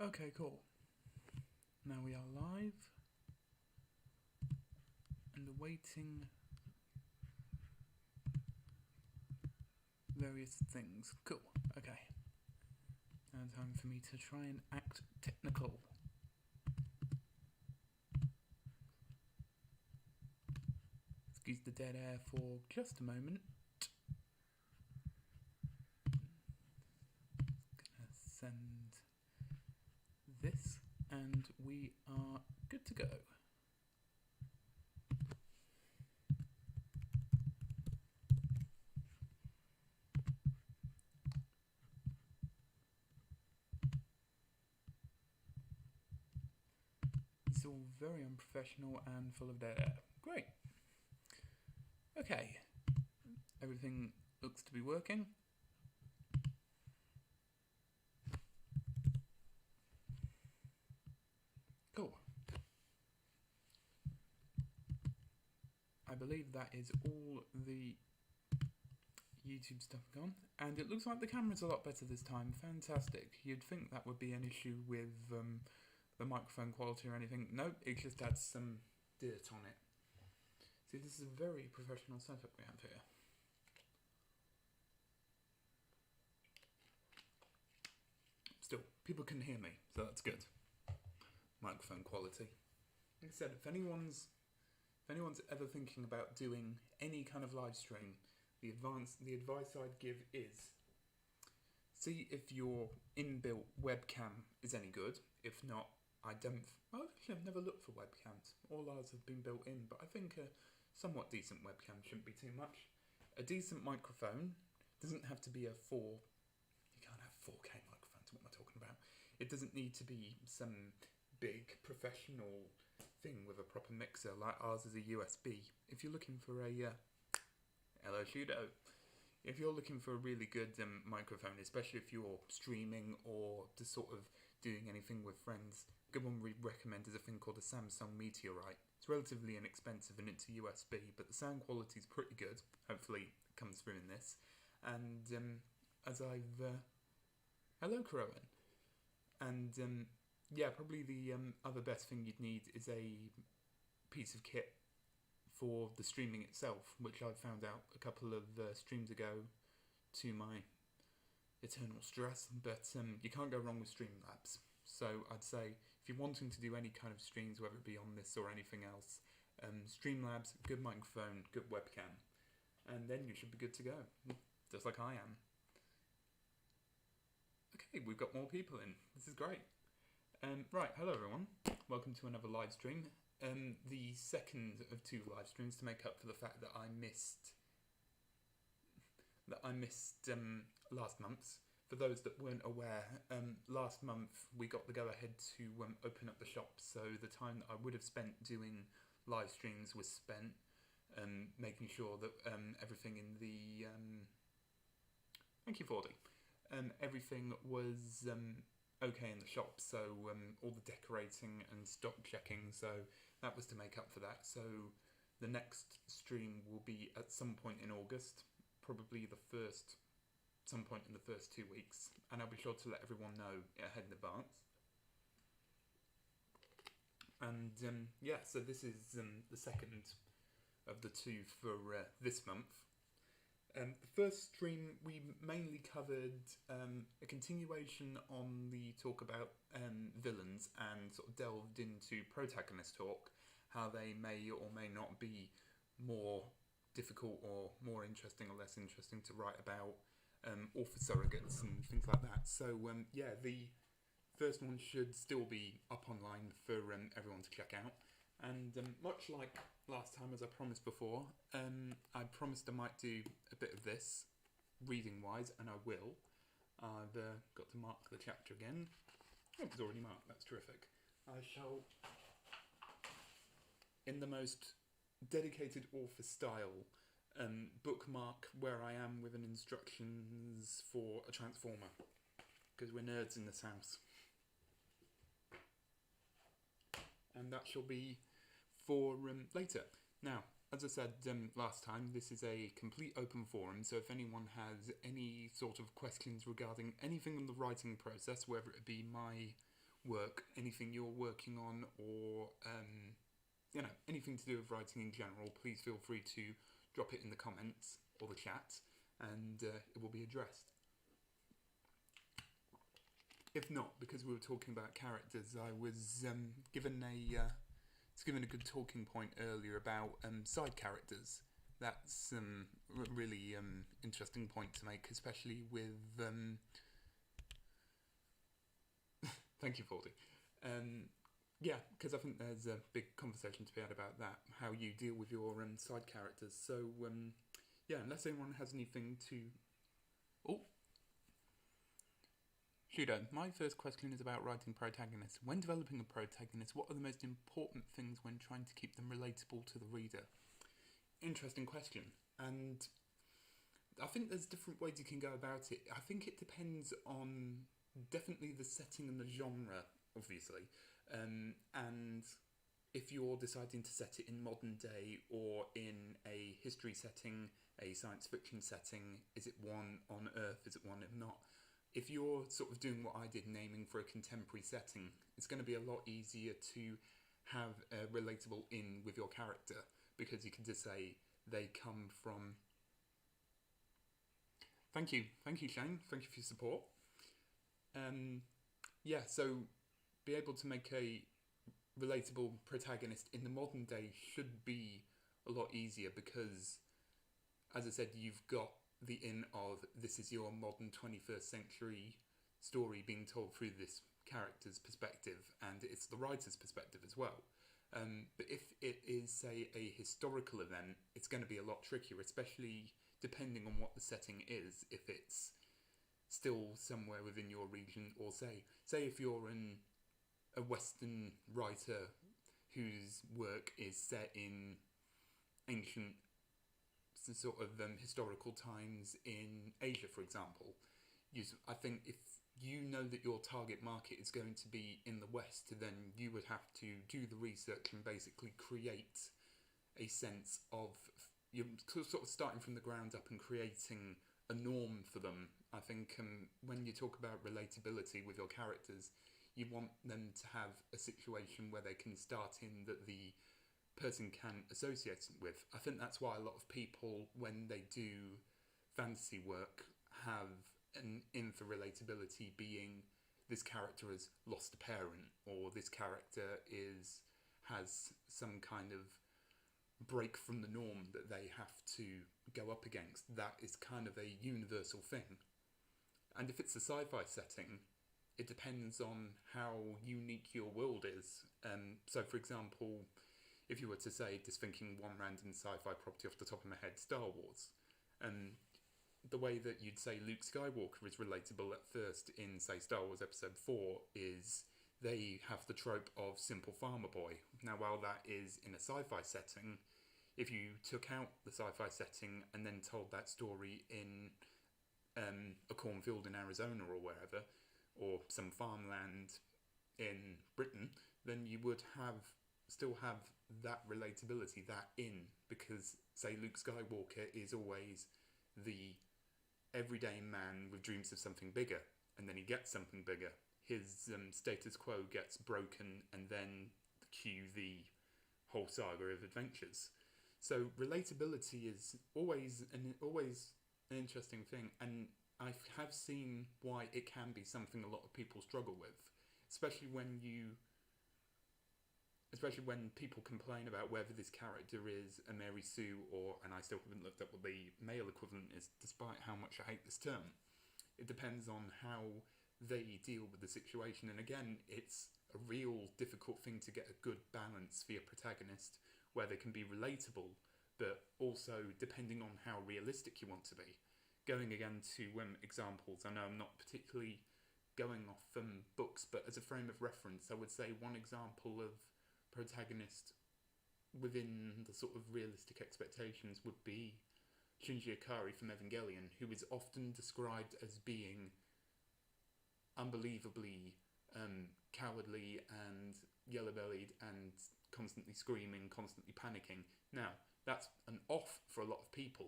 Okay, cool. Now we are live and awaiting various things. Cool. Okay. Now time for me to try and act technical. Excuse the dead air for just a moment. Gonna send this and we are good to go. It's all very unprofessional and full of dead air. Great. Okay. Everything looks to be working. Cool. I believe that is all the YouTube stuff gone, and it looks like the camera's a lot better this time. Fantastic. You'd think that would be an issue with the microphone quality or anything. Nope, it just adds some dirt on it. See, this is a very professional setup we have here. Still, people can hear me, so that's good. Microphone quality. Like I said, if anyone's ever thinking about doing any kind of live stream, the advice I'd give is see if your inbuilt webcam is any good. If not, actually I've never looked for webcams. All ours have been built in, but I think a somewhat decent webcam shouldn't be too much. A decent microphone doesn't have to be a 4. You can't have 4K microphones. What am I talking about? It doesn't need to be some big professional thing with a proper mixer like ours is a USB. If you're looking for a hello Shudo. If you're looking for a really good microphone, especially if you're streaming or just sort of doing anything with friends, a good one we recommend is a thing called a Samsung Meteorite. It's relatively inexpensive and it's a USB, but the sound quality is pretty good. Hopefully it comes through in this. And hello Crowan. And yeah, probably the other best thing you'd need is a piece of kit for the streaming itself, which I found out a couple of streams ago to my eternal stress, but you can't go wrong with Streamlabs. So I'd say if you're wanting to do any kind of streams, whether it be on this or anything else, Streamlabs, good microphone, good webcam, and then you should be good to go, just like I am. Okay, we've got more people in. This is great. Right, hello everyone. Welcome to another live stream. The second of 2 live streams to make up for the fact that I missed last month's. For those that weren't aware, last month we got the go-ahead to open up the shop, so the time that I would have spent doing live streams was spent making sure that everything in the thank you 40 everything was okay in the shop, so all the decorating and stock checking, so that was to make up for that. So the next stream will be at some point in August, probably some point in the first 2 weeks, and I'll be sure to let everyone know ahead in advance. And yeah, so this is the second of the 2 for this month. The first stream we mainly covered a continuation on the talk about villains and sort of delved into protagonist talk, how they may or may not be more difficult or more interesting or less interesting to write about, author surrogates and things like that. So yeah, the first one should still be up online for everyone to check out. And much like last time, as I promised before, I promised I might do a bit of this, reading-wise, and I will. I've got to mark the chapter again. Oh, it's already marked, that's terrific. I shall, in the most dedicated author style, bookmark where I am with an instructions for a transformer, because we're nerds in this house. And that shall be for later. Now, as I said last time, this is a complete open forum, so if anyone has any sort of questions regarding anything in the writing process, whether it be my work, anything you're working on, or anything to do with writing in general, please feel free to drop it in the comments or the chat, and it will be addressed. If not, because we were talking about characters, I was given a good talking point earlier about side characters. That's a really interesting point to make, especially with thank you, Fordy. Yeah, because I think there's a big conversation to be had about that, how you deal with your side characters. So yeah, unless anyone has anything to... Oh! Shudo, my first question is about writing protagonists. When developing a protagonist, what are the most important things when trying to keep them relatable to the reader? Interesting question. And I think there's different ways you can go about it. I think it depends on definitely the setting and the genre, obviously. And if you're deciding to set it in modern day or in a history setting, a science fiction setting, is it one on Earth, is it one if not? If you're sort of doing what I did, naming for a contemporary setting, it's going to be a lot easier to have a relatable in with your character, because you can just say they come from... Thank you, Shane. Thank you for your support. Yeah, so be able to make a relatable protagonist in the modern day should be a lot easier, because, as I said, you've got the in of this is your modern 21st century story being told through this character's perspective, and it's the writer's perspective as well. But if it is, say, a historical event, it's going to be a lot trickier, especially depending on what the setting is. If it's still somewhere within your region, or say if you're a Western writer whose work is set in ancient sort of historical times in Asia, for example, I think if you know that your target market is going to be in the West, then you would have to do the research and basically create a sense of, you're sort of starting from the ground up and creating a norm for them. I think when you talk about relatability with your characters, you want them to have a situation where they can start in that the person can associate with. I think that's why a lot of people, when they do fantasy work, have an in for relatability being this character has lost a parent, or this character has some kind of break from the norm that they have to go up against. That is kind of a universal thing. And if it's a sci-fi setting, it depends on how unique your world is. So, for example, if you were to say, just thinking one random sci-fi property off the top of my head, Star Wars, the way that you'd say Luke Skywalker is relatable at first in, say, Star Wars Episode 4 is they have the trope of simple farmer boy. Now, while that is in a sci-fi setting, if you took out the sci-fi setting and then told that story in a cornfield in Arizona or wherever, or some farmland in Britain, then you would still have that relatability, that in, because, say, Luke Skywalker is always the everyday man with dreams of something bigger, and then he gets something bigger. His status quo gets broken, and then cue the whole saga of adventures. So relatability is always an interesting thing, and I have seen why it can be something a lot of people struggle with, especially when people complain about whether this character is a Mary Sue or, and I still haven't looked up what the male equivalent is, despite how much I hate this term. It depends on how they deal with the situation, and again, it's a real difficult thing to get a good balance for your protagonist, where they can be relatable, but also depending on how realistic you want to be. Going again to examples, I know I'm not particularly going off books, but as a frame of reference, I would say one example of protagonist within the sort of realistic expectations would be Shinji Ikari from Evangelion, who is often described as being unbelievably cowardly and yellow-bellied and constantly screaming, constantly panicking. Now, that's an off for a lot of people,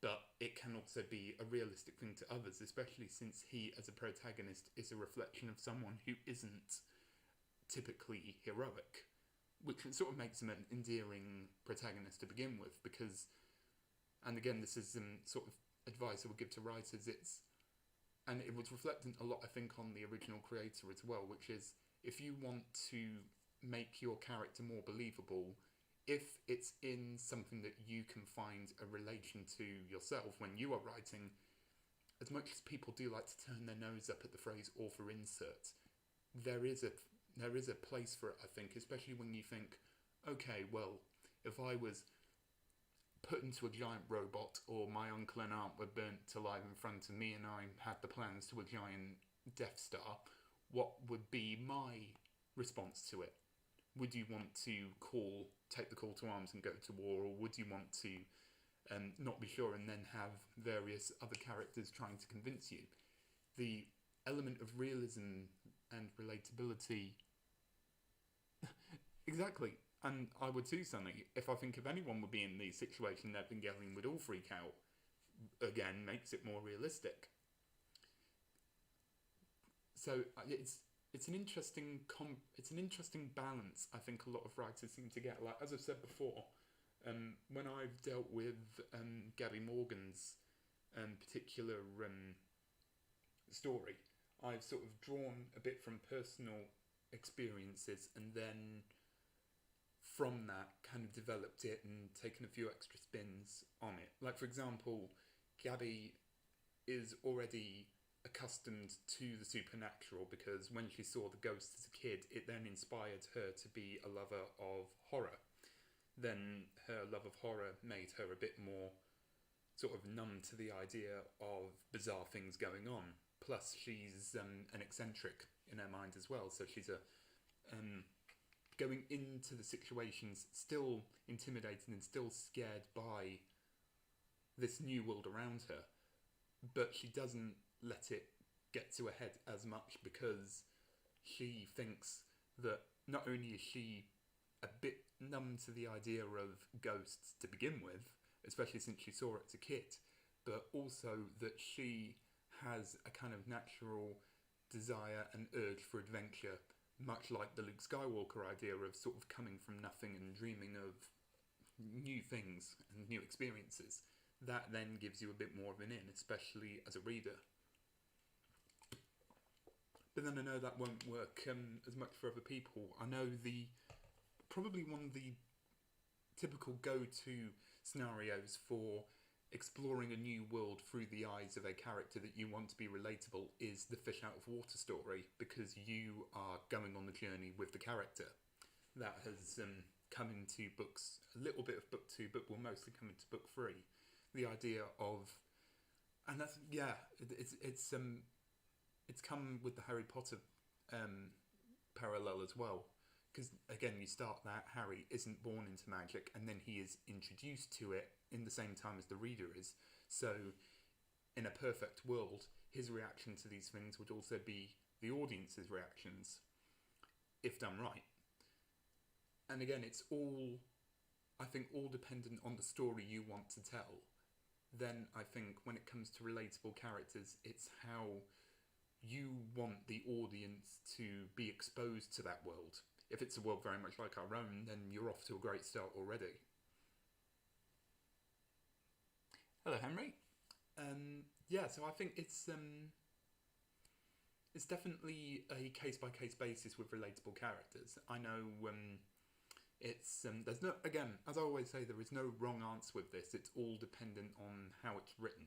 but it can also be a realistic thing to others, especially since he, as a protagonist, is a reflection of someone who isn't typically heroic, which sort of makes him an endearing protagonist to begin with, because, and again, this is sort of advice I would give to writers, and it was reflecting a lot, I think, on the original creator as well, which is, if you want to make your character more believable, if it's in something that you can find a relation to yourself when you are writing, as much as people do like to turn their nose up at the phrase author insert, there is a place for it, I think, especially when you think, okay, well, if I was put into a giant robot, or my uncle and aunt were burnt alive in front of me and I had the plans to a giant Death Star, what would be my response to it? Would you want to take the call to arms and go to war, or would you want to not be sure and then have various other characters trying to convince you? The element of realism and relatability. Exactly. And I would too, Sonny. If I think if anyone would be in the situation that Evangelion would all freak out, again, makes it more realistic. So it's an interesting balance. I think a lot of writers seem to get. Like, as I've said before, when I've dealt with Gabby Morgan's particular story, I've sort of drawn a bit from personal experiences, and then from that kind of developed it and taken a few extra spins on it. Like, for example, Gabby is already accustomed to the supernatural, because when she saw the ghost as a kid, it then inspired her to be a lover of horror. Then her love of horror made her a bit more sort of numb to the idea of bizarre things going on. Plus, she's an eccentric in her mind as well, so she's going into the situations still intimidated and still scared by this new world around her, but she doesn't let it get to her head as much, because she thinks that not only is she a bit numb to the idea of ghosts to begin with, especially since she saw it as a kid, but also that she has a kind of natural desire and urge for adventure, much like the Luke Skywalker idea of sort of coming from nothing and dreaming of new things and new experiences. That then gives you a bit more of an in, especially as a reader. But then I know that won't work as much for other people. I know probably one of the typical go-to scenarios for exploring a new world through the eyes of a character that you want to be relatable is the fish out of water story, because you are going on the journey with the character. That has come into books, a little bit of book 2, but will mostly come into book 3. The idea of, and that's, yeah, it's come with the Harry Potter parallel as well, because again, you start that Harry isn't born into magic, and then he is introduced to it in the same time as the reader is. So in a perfect world, his reaction to these things would also be the audience's reactions, if done right. And again, it's all, I think, all dependent on the story you want to tell. Then I think when it comes to relatable characters, it's how you want the audience to be exposed to that world. If it's a world very much like our own, then you're off to a great start already. Hello, Henry. Yeah, so I think it's definitely a case-by-case basis with relatable characters. I know it's there's no, again, as I always say, there is no wrong answer with this. It's all dependent on how it's written.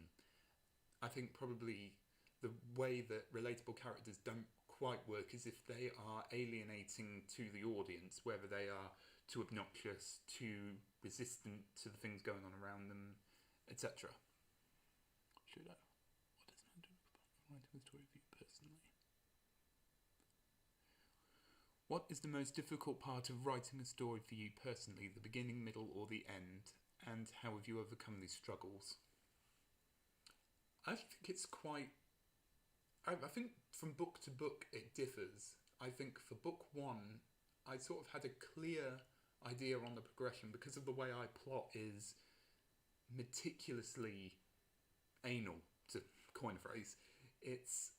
I think probably the way that relatable characters don't quite work is if they are alienating to the audience, whether they are too obnoxious, too resistant to the things going on around them, etc. Should I? What does that do about writing a story for you personally? What is the most difficult part of writing a story for you personally, the beginning, middle, or the end? And how have you overcome these struggles? I think it's quite... I think from book to book it differs. I think for book 1, I sort of had a clear idea on the progression, because of the way I plot is meticulously anal, to coin a phrase. It's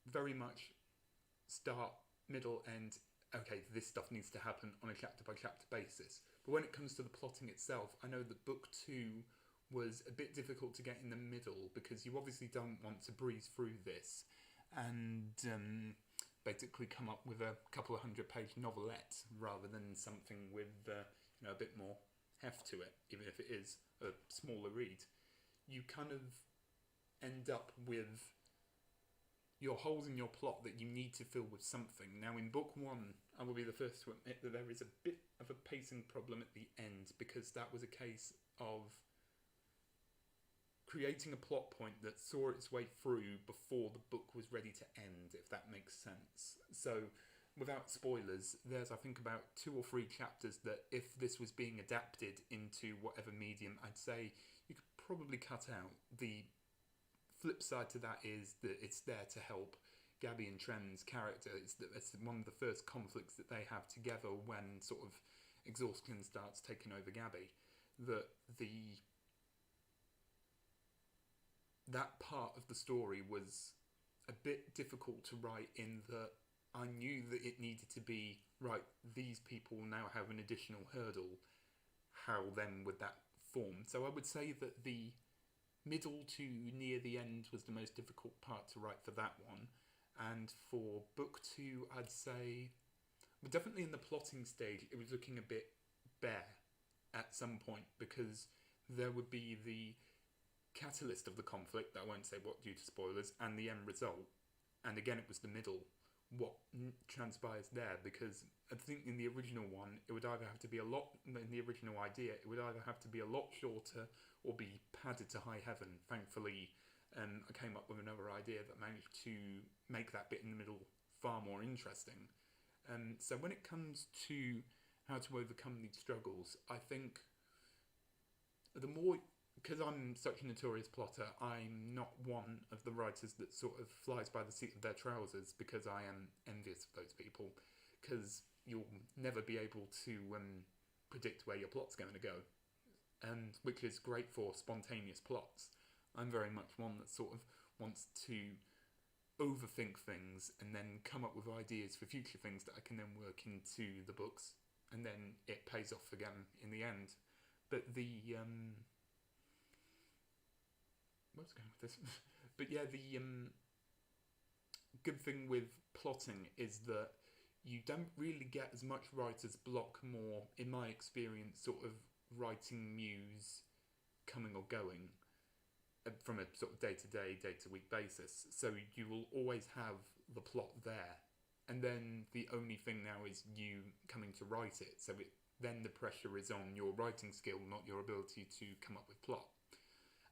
very much start, middle, end. Okay, this stuff needs to happen on a chapter by chapter basis. But when it comes to the plotting itself, I know that book 2 was a bit difficult to get in the middle because you obviously don't want to breeze through this and basically come up with a couple of 100-page novelette rather than something with a bit more heft to it, even if it is a smaller read. You kind of end up with your holes in your plot that you need to fill with something. Now, in book 1, I will be the first to admit that there is a bit of a pacing problem at the end, because that was a case of creating a plot point that saw its way through before the book was ready to end, if that makes sense. So, without spoilers, there's, I think, about 2 or 3 chapters that if this was being adapted into whatever medium, I'd say you could probably cut out. The flip side to that is that it's there to help Gabby and Tren's character. It's one of the first conflicts that they have together when sort of exhaustion starts taking over Gabby. That part of the story was a bit difficult to write, in that I knew that it needed to be, right, these people now have an additional hurdle. How then would that form? So I would say that the middle to near the end was the most difficult part to write for that one. And for book 2, I'd say, well, definitely in the plotting stage, it was looking a bit bare at some point, because there would be the catalyst of the conflict, that I won't say what due to spoilers, and the end result. And again, it was the middle, what transpires there, because I think in the original one, it would either have to be in the original idea, it would either have to be a lot shorter or be padded to high heaven. Thankfully, I came up with another idea that managed to make that bit in the middle far more interesting. So when it comes to how to overcome these struggles, I think the more, because I'm such a notorious plotter, I'm not one of the writers that sort of flies by the seat of their trousers, because I am envious of those people, because you'll never be able to predict where your plot's going to go, and which is great for spontaneous plots. I'm very much one that sort of wants to overthink things and then come up with ideas for future things that I can then work into the books, and then it pays off again in the end. But where was I going with this? But yeah, the good thing with plotting is that you don't really get as much writer's block, more, in my experience, sort of writing muse coming or going from a sort of day-to-day, day-to-week basis. So you will always have the plot there, and then the only thing now is you coming to write it. So then the pressure is on your writing skill, not your ability to come up with plot.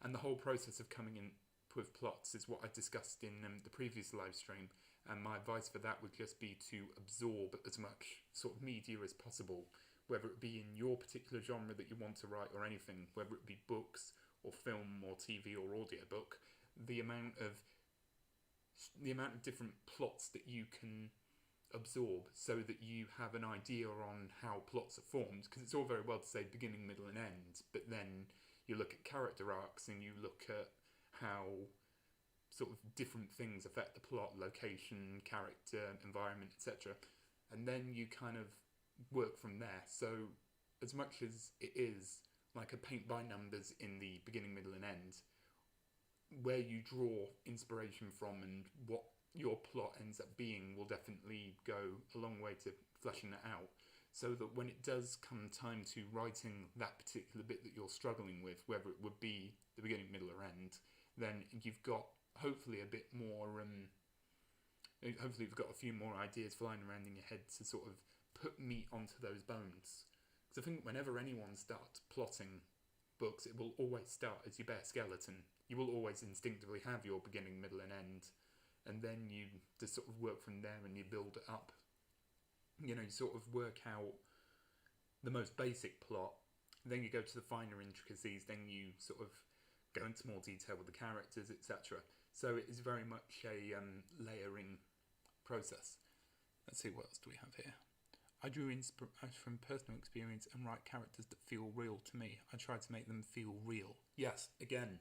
And the whole process of coming in with plots is what I discussed in the previous live stream, and my advice for that would just be to absorb as much sort of media as possible, whether it be in your particular genre that you want to write or anything, whether it be books or film or TV or audiobook. The amount of different plots that you can absorb, so that you have an idea on how plots are formed, because it's all very well to say beginning, middle and end, but then you look at character arcs and you look at how sort of different things affect the plot, location, character, environment, etc. And then you kind of work from there. So as much as it is like a paint by numbers in the beginning, middle and end, where you draw inspiration from and what your plot ends up being will definitely go a long way to fleshing that out. So that when it does come time to writing that particular bit that you're struggling with, whether it would be the beginning, middle or end, then you've got hopefully a bit more, hopefully you've got a few more ideas flying around in your head to sort of put meat onto those bones. Because I think whenever anyone starts plotting books, it will always start as your bare skeleton. You will always instinctively have your beginning, middle and end, and then you just sort of work from there and you build it up. You know, you sort of work out the most basic plot, then you go to the finer intricacies, then you sort of go into more detail with the characters, etc. So it is very much a layering process. Let's see, what else do we have here? I drew inspiration from personal experience and write characters that feel real to me. I try to make them feel real. Yes, again,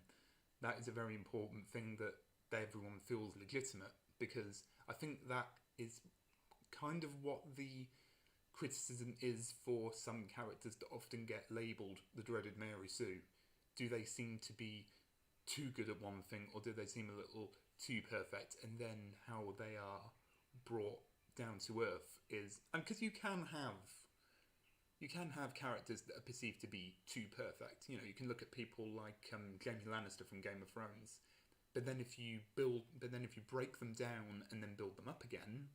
that is a very important thing, that everyone feels legitimate, because I think that is kind of what the criticism is for some characters that often get labelled the dreaded Mary Sue. Do they seem to be too good at one thing, or do they seem a little too perfect? And then how they are brought down to earth is, and because you can have characters that are perceived to be too perfect. You know, you can look at people like Jaime Lannister from Game of Thrones, but then if you break them down and then build them up again,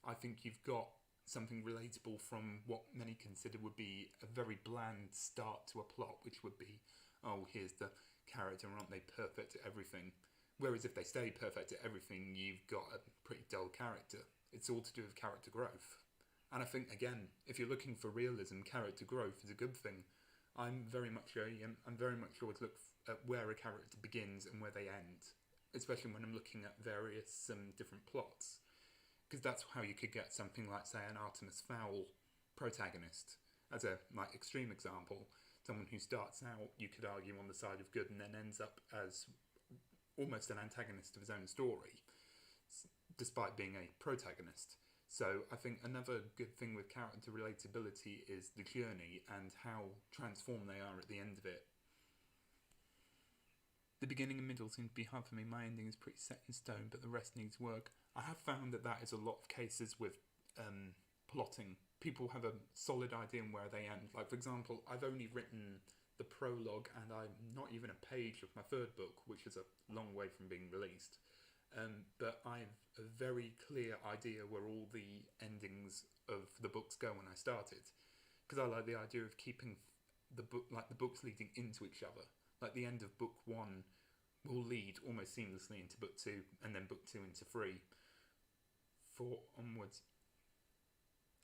I think you've got something relatable from what many consider would be a very bland start to a plot, which would be, oh, here's the character, aren't they perfect at everything? Whereas if they stay perfect at everything, you've got a pretty dull character. It's all to do with character growth. And I think, again, if you're looking for realism, character growth is a good thing. I'm very much always look at where a character begins and where they end, especially when I'm looking at various different plots. Because that's how you could get something like, say, an Artemis Fowl protagonist, as a extreme example. Someone who starts out, you could argue, on the side of good and then ends up as almost an antagonist of his own story, despite being a protagonist. So I think another good thing with character relatability is the journey and how transformed they are at the end of it. The beginning and middle seem to be hard for me. My ending is pretty set in stone, but the rest needs work. I have found that is a lot of cases with plotting. People have a solid idea on where they end. Like, for example, I've only written the prologue and I'm not even a page of my third book, which is a long way from being released. But I have a very clear idea where all the endings of the books go when I started. Because I like the idea of keeping the books leading into each other. Like, the end of book 1 will lead almost seamlessly into book 2, and then book 2 into 3, 4 onwards.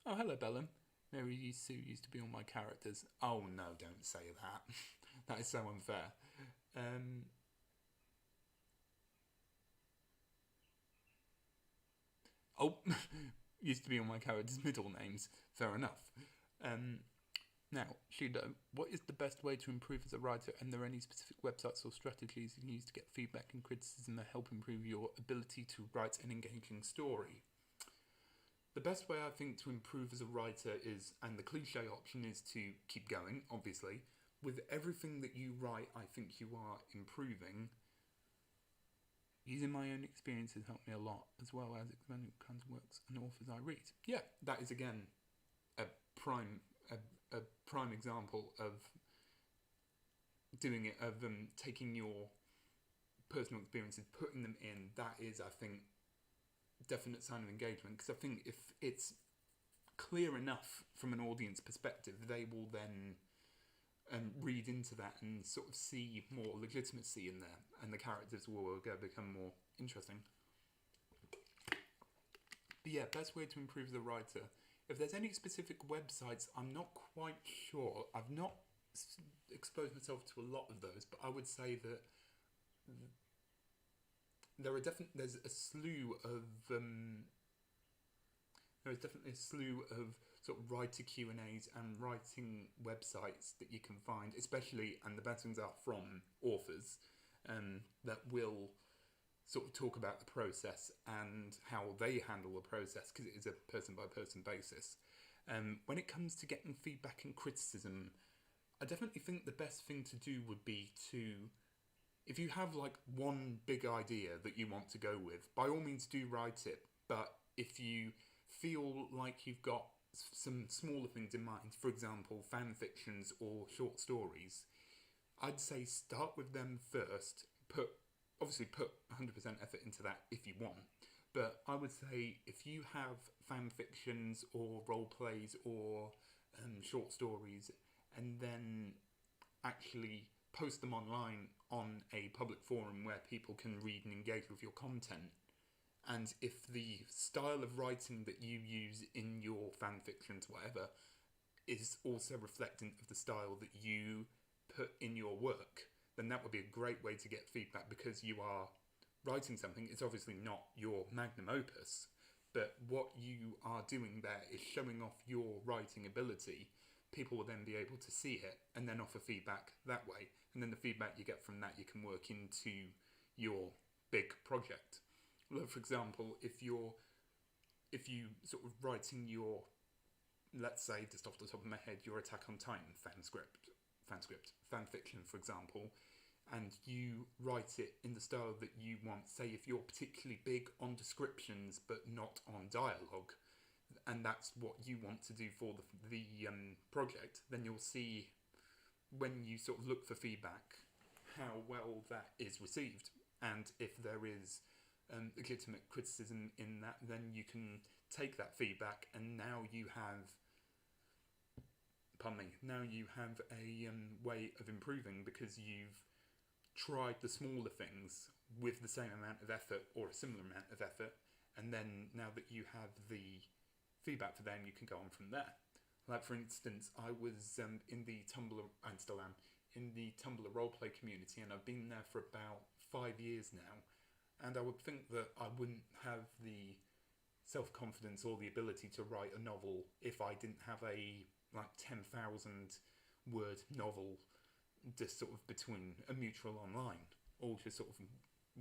Oh, hello, Bellum. Mary Sue used to be all my characters. Oh, no, don't say that. That is so unfair. Used to be all my characters' middle names. Fair enough. Now, Shido, what is the best way to improve as a writer, and are there any specific websites or strategies you can use to get feedback and criticism that help improve your ability to write an engaging story? The best way, I think, to improve as a writer is, and the cliche option is to keep going, obviously. With everything that you write, I think you are improving. Using my own experiences helped me a lot, as well as expanding what kinds of works and authors I read. Yeah, that is, again, a prime example of doing it, of taking your personal experiences, putting them in. That is, I think, definite sign of engagement, because I think if it's clear enough from an audience perspective, they will then read into that and sort of see more legitimacy in there, and the characters will become more interesting. But yeah, best way to improve as a writer. If there's any specific websites, I'm not quite sure. I've not exposed myself to a lot of those, but I would say that there's a slew of sort of writer Q&As and writing websites that you can find, especially, and the best ones are from authors that will sort of talk about the process and how they handle the process, because it is a person-by-person basis. When it comes to getting feedback and criticism, I definitely think the best thing to do would be to, if you have like one big idea that you want to go with, by all means do write it, but if you feel like you've got some smaller things in mind, for example, fan fictions or short stories, I'd say start with them first. Obviously put 100% effort into that if you want, but I would say if you have fan fictions or role plays or short stories, and then actually post them online on a public forum where people can read and engage with your content, and if the style of writing that you use in your fan fictions, whatever, is also reflecting of the style that you put in your work, then that would be a great way to get feedback, because you are writing something. It's obviously not your magnum opus, but what you are doing there is showing off your writing ability. People will then be able to see it and then offer feedback that way. And then the feedback you get from that, you can work into your big project. Well, for example, if you're if you sort of writing your, let's say, just off the top of my head, your Attack on Titan fan fiction, for example, and you write it in the style that you want. Say if you're particularly big on descriptions but not on dialogue, and that's what you want to do for the project, then you'll see when you sort of look for feedback how well that is received, and if there is legitimate criticism in that, then you can take that feedback, and now you have a way of improving, because you've tried the smaller things with the same amount of effort or a similar amount of effort, and then now that you have the feedback for them, you can go on from there. Like, for instance, I was in the Tumblr, and still am, in the Tumblr roleplay community, and I've been there for about 5 years now, and I would think that I wouldn't have the self-confidence or the ability to write a novel if I didn't have a, like, 10,000 word novel just sort of between a mutual online, all just sort of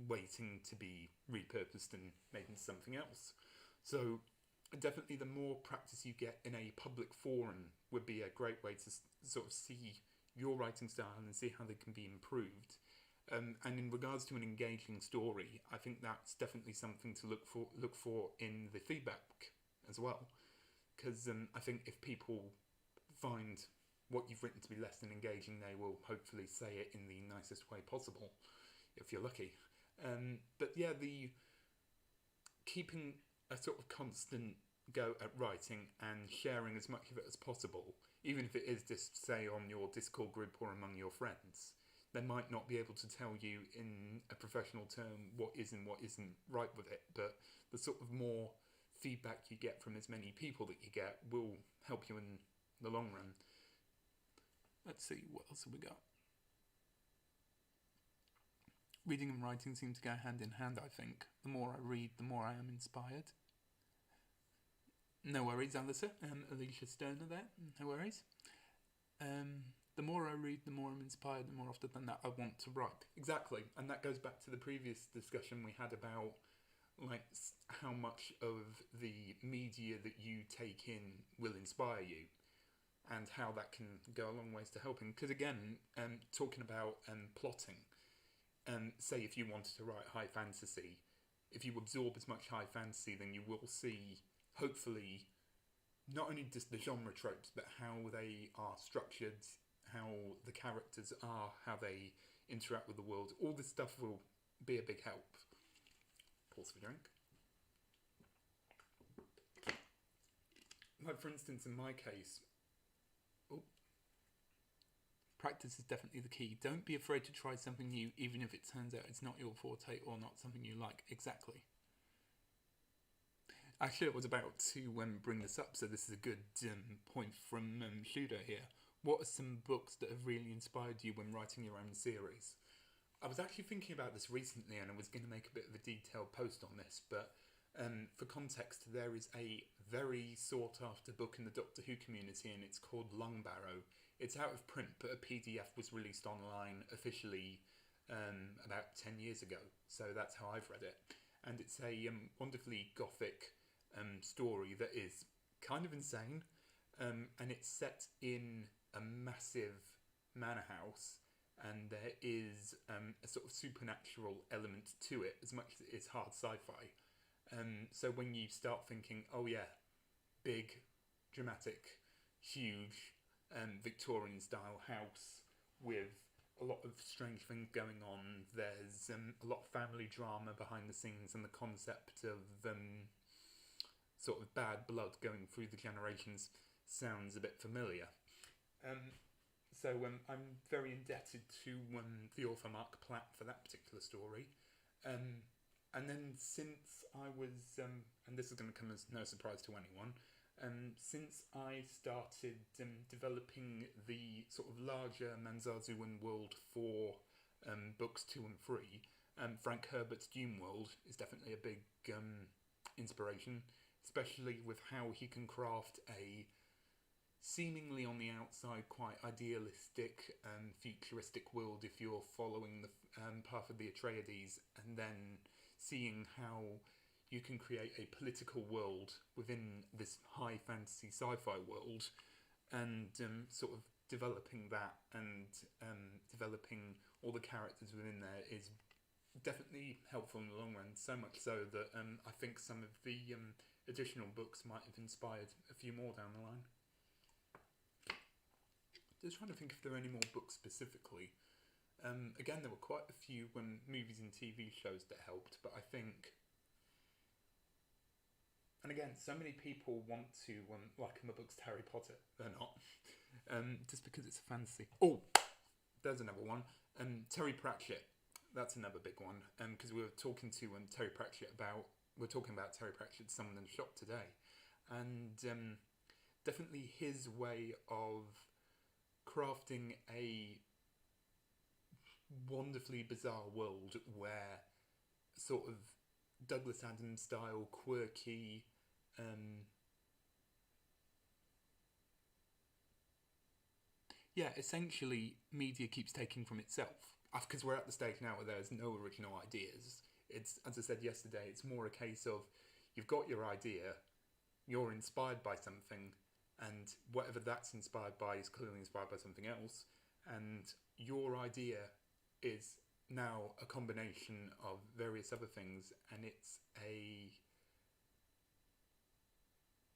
waiting to be repurposed and made into something else. So definitely the more practice you get in a public forum would be a great way to sort of see your writing style and see how they can be improved. And in regards to an engaging story, I think that's definitely something to look for in the feedback as well, because I think if people find what you've written to be less than engaging, they will hopefully say it in the nicest way possible, if you're lucky. But yeah, the keeping a sort of constant go at writing and sharing as much of it as possible, even if it is just, say, on your Discord group or among your friends. They might not be able to tell you in a professional term what is and what isn't right with it, but the sort of more feedback you get from as many people that you get will help you in the long run. Let's see, what else have we got? Reading and writing seem to go hand in hand, I think. The more I read, the more I am inspired. No worries, Alicia Sterner there, no worries. The more I read, the more I'm inspired, the more often than that I want to write. Exactly, and that goes back to the previous discussion we had about, like, how much of the media that you take in will inspire you, and how that can go a long ways to helping. Because again, talking about plotting, say if you wanted to write high fantasy, if you absorb as much high fantasy, then you will see, hopefully, not only just the genre tropes, but how they are structured, how the characters are, how they interact with the world. All this stuff will be a big help. Pause for a drink. Like, for instance, in my case, practice is definitely the key. Don't be afraid to try something new, even if it turns out it's not your forte or not something you like. Exactly. Actually, I was about to bring this up, so this is a good point from Shudo here. What are some books that have really inspired you when writing your own series? I was actually thinking about this recently, and I was going to make a bit of a detailed post on this, but for context, there is a very sought-after book in the Doctor Who community, and it's called Longbarrow. It's out of print, but a PDF was released online officially about 10 years ago, so that's how I've read it. And it's a wonderfully gothic story that is kind of insane, and it's set in a massive manor house, and there is a sort of supernatural element to it as much as it is hard sci-fi. So when you start thinking, oh yeah, big, dramatic, huge Victorian style house with a lot of strange things going on, there's a lot of family drama behind the scenes, and the concept of sort of bad blood going through the generations sounds a bit familiar. So I'm very indebted to the author Mark Platt for that particular story. And then since I was, and this is going to come as no surprise to anyone, since I started developing the sort of larger Manzazuan world for books 2 and 3, Frank Herbert's Dune World is definitely a big inspiration, especially with how he can craft a seemingly on the outside quite idealistic and futuristic world if you're following the path of the Atreides, and then seeing how you can create a political world within this high fantasy sci-fi world, and sort of developing that and developing all the characters within there is definitely helpful in the long run. So much so that I think some of the additional books might have inspired a few more down the line. Just trying to think if there are any more books specifically. Again, there were quite a few movies and TV shows that helped, but I think, and again, so many people want to liken the books to Harry Potter. They're not. Just because it's a fantasy. Oh, there's another one. Terry Pratchett. That's another big one. Because we were talking to Terry Pratchett about Terry Pratchett to someone in the shop today, and definitely his way of crafting a wonderfully bizarre world where sort of Douglas Adams style, quirky, essentially media keeps taking from itself. Because we're at the stage now where there's no original ideas. It's, as I said yesterday, it's more a case of you've got your idea, you're inspired by something, and whatever that's inspired by is clearly inspired by something else, and your idea is now a combination of various other things, and it's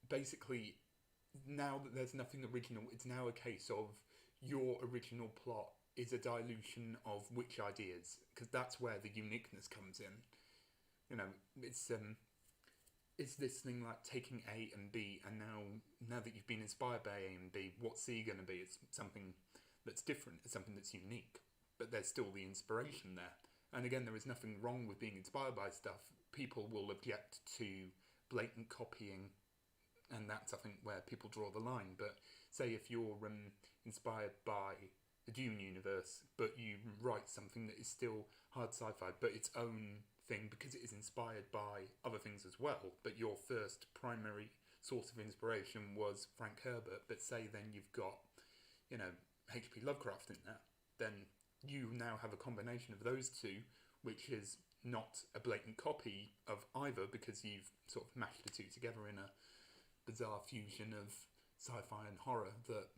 basically, now that there's nothing original, it's now a case of your original plot is a dilution of which ideas, because that's where the uniqueness comes in. You know, it's this thing like taking A and B, and now that you've been inspired by A and B, what's C going to be? It's something that's different, it's something that's unique, but there's still the inspiration there. And again, there is nothing wrong with being inspired by stuff. People will object to blatant copying, and that's, I think, where people draw the line. But say if you're inspired by the Dune universe, but you write something that is still hard sci-fi, but its own thing because it is inspired by other things as well, but your first primary source of inspiration was Frank Herbert, but say then you've got, H.P. Lovecraft in there, then you now have a combination of those two, which is not a blatant copy of either, because you've sort of mashed the two together in a bizarre fusion of sci-fi and horror that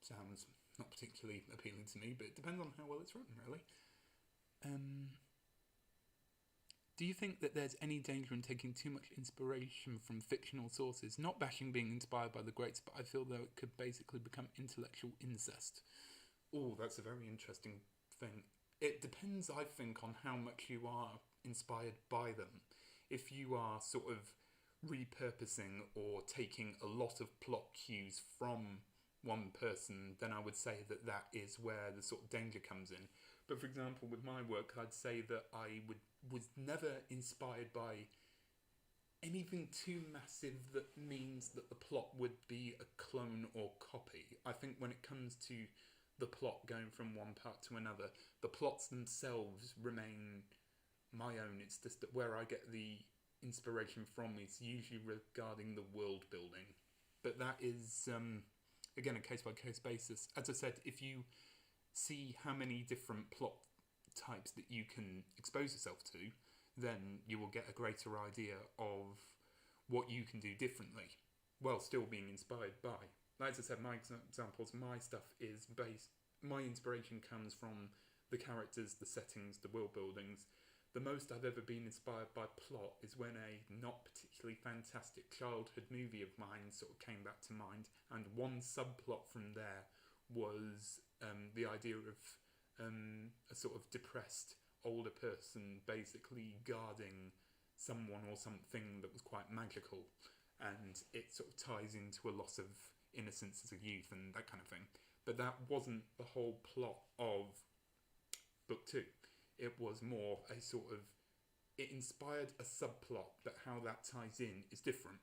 sounds not particularly appealing to me, but it depends on how well it's written, really. Do you think that there's any danger in taking too much inspiration from fictional sources? Not bashing being inspired by the greats, but I feel though it could basically become intellectual incest. Oh, that's a very interesting thing. It depends, I think, on how much you are inspired by them. If you are sort of repurposing or taking a lot of plot cues from one person, then I would say that is where the sort of danger comes in. But for example, with my work, I'd say that I was never inspired by anything too massive that means that the plot would be a clone or copy. I think when it comes to the plot going from one part to another, the plots themselves remain my own. It's just that where I get the inspiration from is usually regarding the world building. But that is, again, a case-by-case basis. As I said, if you see how many different plot types that you can expose yourself to, then you will get a greater idea of what you can do differently while still being inspired by. Like I said, my examples, my stuff is based, my inspiration comes from the characters, the settings, the world buildings. The most I've ever been inspired by plot is when a not particularly fantastic childhood movie of mine sort of came back to mind, and one subplot from there was the idea of a sort of depressed older person basically guarding someone or something that was quite magical, and it sort of ties into a loss of innocence as a youth and that kind of thing. But that wasn't the whole plot of book 2. It was more a sort of, it inspired a subplot, but how that ties in is different.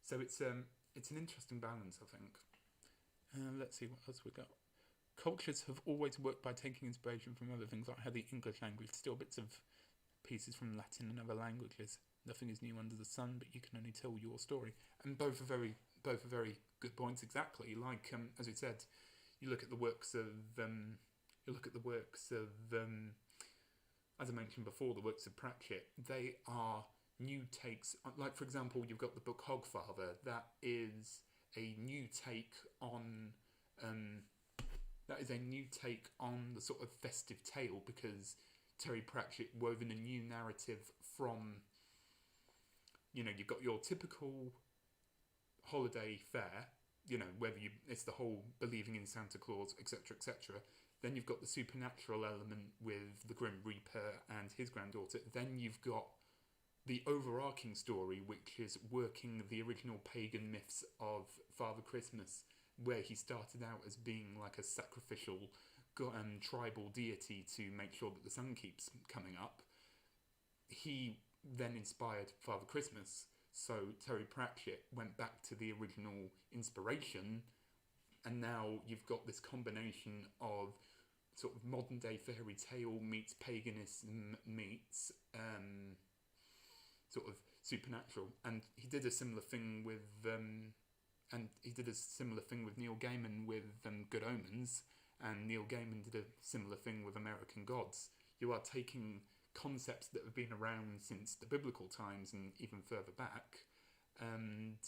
So it's an interesting balance, I think. Let's see what else we got. Cultures have always worked by taking inspiration from other things, like how the English language still bits of pieces from Latin and other languages. Nothing is new under the sun, but you can only tell your story. And both are very good points. Exactly, like as we said, you look at the works of as I mentioned before, the works of Pratchett, they are new takes. Like, for example, you've got the book Hogfather. That is a new take on the sort of festive tale, because Terry Pratchett woven a new narrative from, you've got your typical holiday fare, whether it's the whole believing in Santa Claus, etc., etc. Then you've got the supernatural element with the Grim Reaper and his granddaughter. Then you've got the overarching story, which is working the original pagan myths of Father Christmas, where he started out as being like a sacrificial tribal deity to make sure that the sun keeps coming up. He then inspired Father Christmas, so Terry Pratchett went back to the original inspiration, and now you've got this combination of sort of modern day fairy tale meets paganism meets sort of supernatural. And he did a similar thing with Neil Gaiman with Good Omens, and Neil Gaiman did a similar thing with American Gods. You are taking concepts that have been around since the biblical times and even further back, and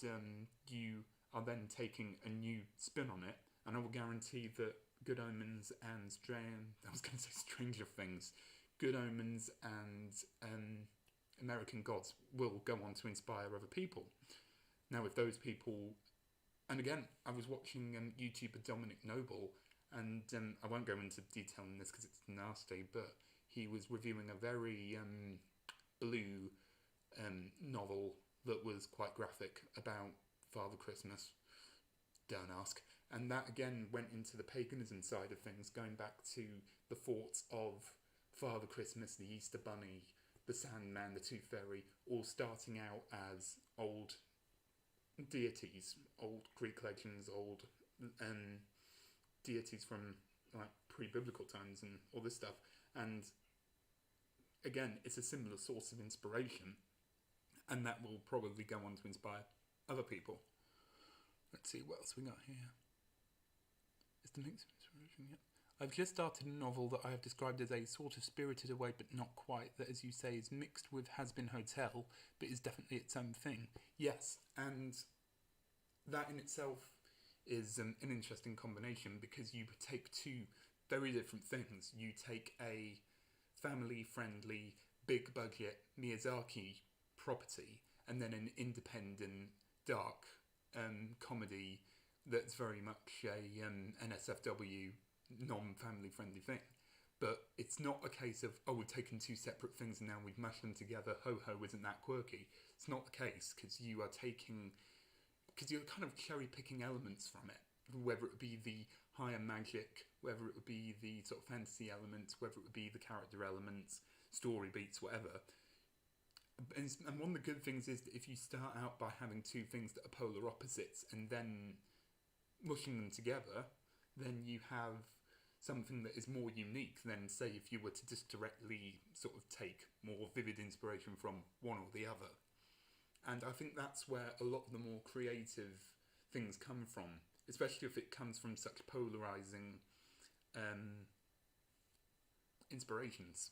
you are then taking a new spin on it. And I will guarantee that Good Omens and Stranger Things, Good Omens and American Gods will go on to inspire other people. Now, if those people, and again, I was watching YouTuber Dominic Noble, and I won't go into detail on this because it's nasty, but he was reviewing a very blue novel that was quite graphic about Father Christmas. Don't ask. And that again went into the paganism side of things, going back to the thoughts of Father Christmas, the Easter Bunny, the Sandman, the Tooth Fairy, all starting out as old deities, old Greek legends, old deities from like pre-biblical times and all this stuff. And again, it's a similar source of inspiration, and that will probably go on to inspire other people. Let's see what else we got here. Is the mix of inspiration yet? I've just started a novel that I have described as a sort of Spirited Away, but not quite, that, as you say, is mixed with Has Been Hotel, but is definitely its own thing. Yes, and that in itself is an interesting combination, because you take two very different things. You take a family-friendly, big-budget Miyazaki property, and then an independent, dark comedy that's very much an SFW non-family friendly thing. But it's not a case of, oh, we've taken two separate things and now we've mashed them together, ho-ho, isn't that quirky? It's not the case, because you're kind of cherry picking elements from it, whether it be the higher magic, whether it would be the sort of fantasy elements, whether it would be the character elements, story beats, whatever. And one of the good things is that if you start out by having two things that are polar opposites and then mushing them together, then you have something that is more unique than, say, if you were to just directly sort of take more vivid inspiration from one or the other. And I think that's where a lot of the more creative things come from, especially if it comes from such polarizing inspirations.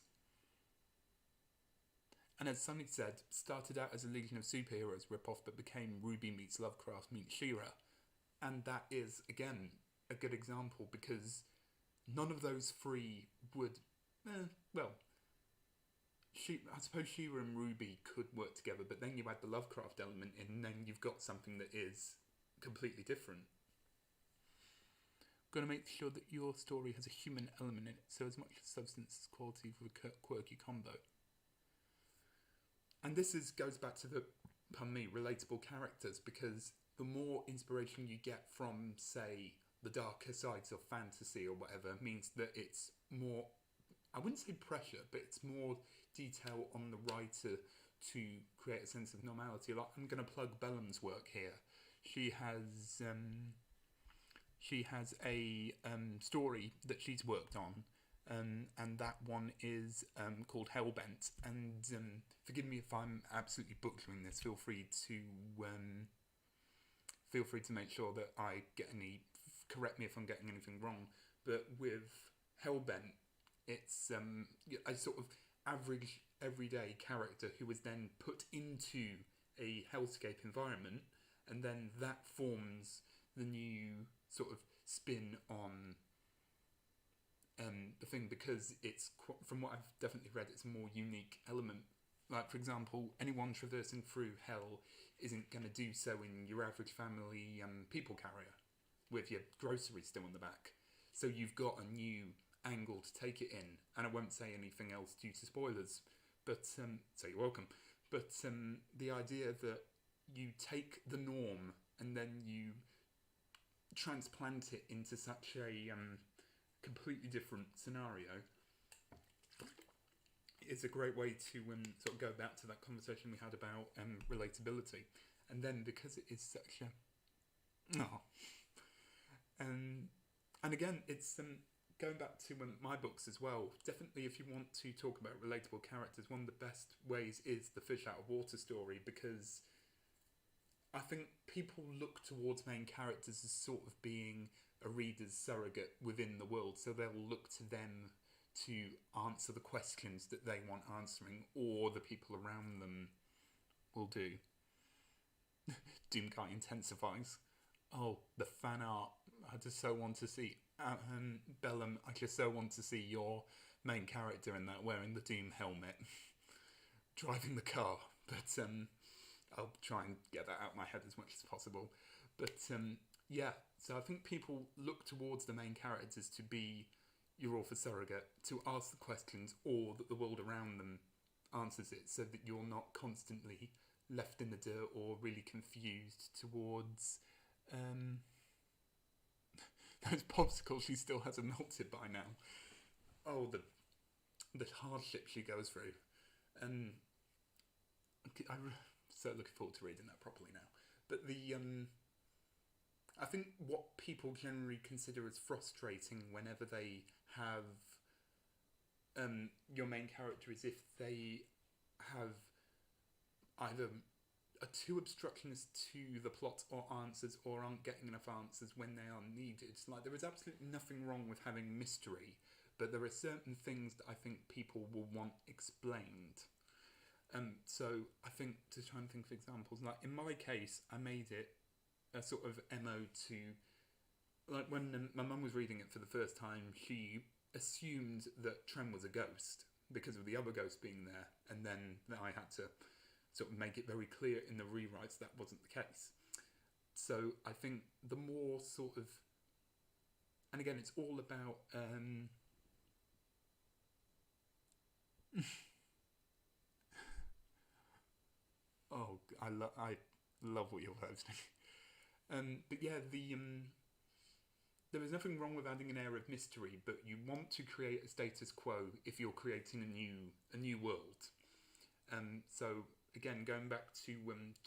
And as Sunny said, started out as a Legion of Superheroes ripoff, but became Ruby meets Lovecraft meets She-Ra. And that is, again, a good example, because none of those three would, I suppose She-Ra and Ruby could work together, but then you add the Lovecraft element in, and then you've got something that is completely different. Got to make sure that your story has a human element in it, so as much substance as quality for a quirky combo. And this goes back to the, relatable characters, because the more inspiration you get from, say, the darker sides of fantasy or whatever, means that it's more, I wouldn't say pressure, but it's more detail on the writer to create a sense of normality. Like, I'm going to plug Bellum's work here. She has a story that she's worked on, and that one is called Hellbent. And forgive me if I'm absolutely butchering this. Feel free to make sure that I correct me if I'm getting anything wrong. But with Hellbent, it's average everyday character who was then put into a hellscape environment, and then that forms the new sort of spin on the thing, because it's, from what I've definitely read, it's a more unique element. Like, for example, anyone traversing through hell isn't going to do so in your average family people carrier with your groceries still in the back. So you've got a new angle to take it in, and I won't say anything else due to spoilers, but so you're welcome. But the idea that you take the norm and then you transplant it into such a completely different scenario is a great way to sort of go back to that conversation we had about relatability. And then because it is such a and again, it's going back to my books as well. Definitely, if you want to talk about relatable characters, one of the best ways is the fish out of water story, because I think people look towards main characters as sort of being a reader's surrogate within the world, so they'll look to them to answer the questions that they want answering, or the people around them will do. Doomguy intensifies. Oh, the fan art. I just so want to see Bellum. I just so want to see your main character in that, wearing the Doom helmet, driving the car. But I'll try and get that out of my head as much as possible. But yeah, so I think people look towards the main characters to be your author surrogate, to ask the questions, or that the world around them answers it, so that you're not constantly left in the dirt or really confused towards those popsicles she still hasn't melted by now. Oh, the hardship she goes through. I'm so looking forward to reading that properly now. But I think what people generally consider as frustrating whenever they have your main character is if they have either are too obstructionist to the plot or answers, or aren't getting enough answers when they are needed. Like, there is absolutely nothing wrong with having mystery, but there are certain things that I think people will want explained. So I think, to try and think of examples, like in my case, I made it a sort of MO to, like, when my mum was reading it for the first time, she assumed that Trem was a ghost because of the other ghost being there, and then I had to sort of make it very clear in the rewrites that wasn't the case. So I think the more sort of, and again, it's all about oh, I love what you're posting. But yeah, there is nothing wrong with adding an air of mystery, but you want to create a status quo if you're creating a new world. So again, going back to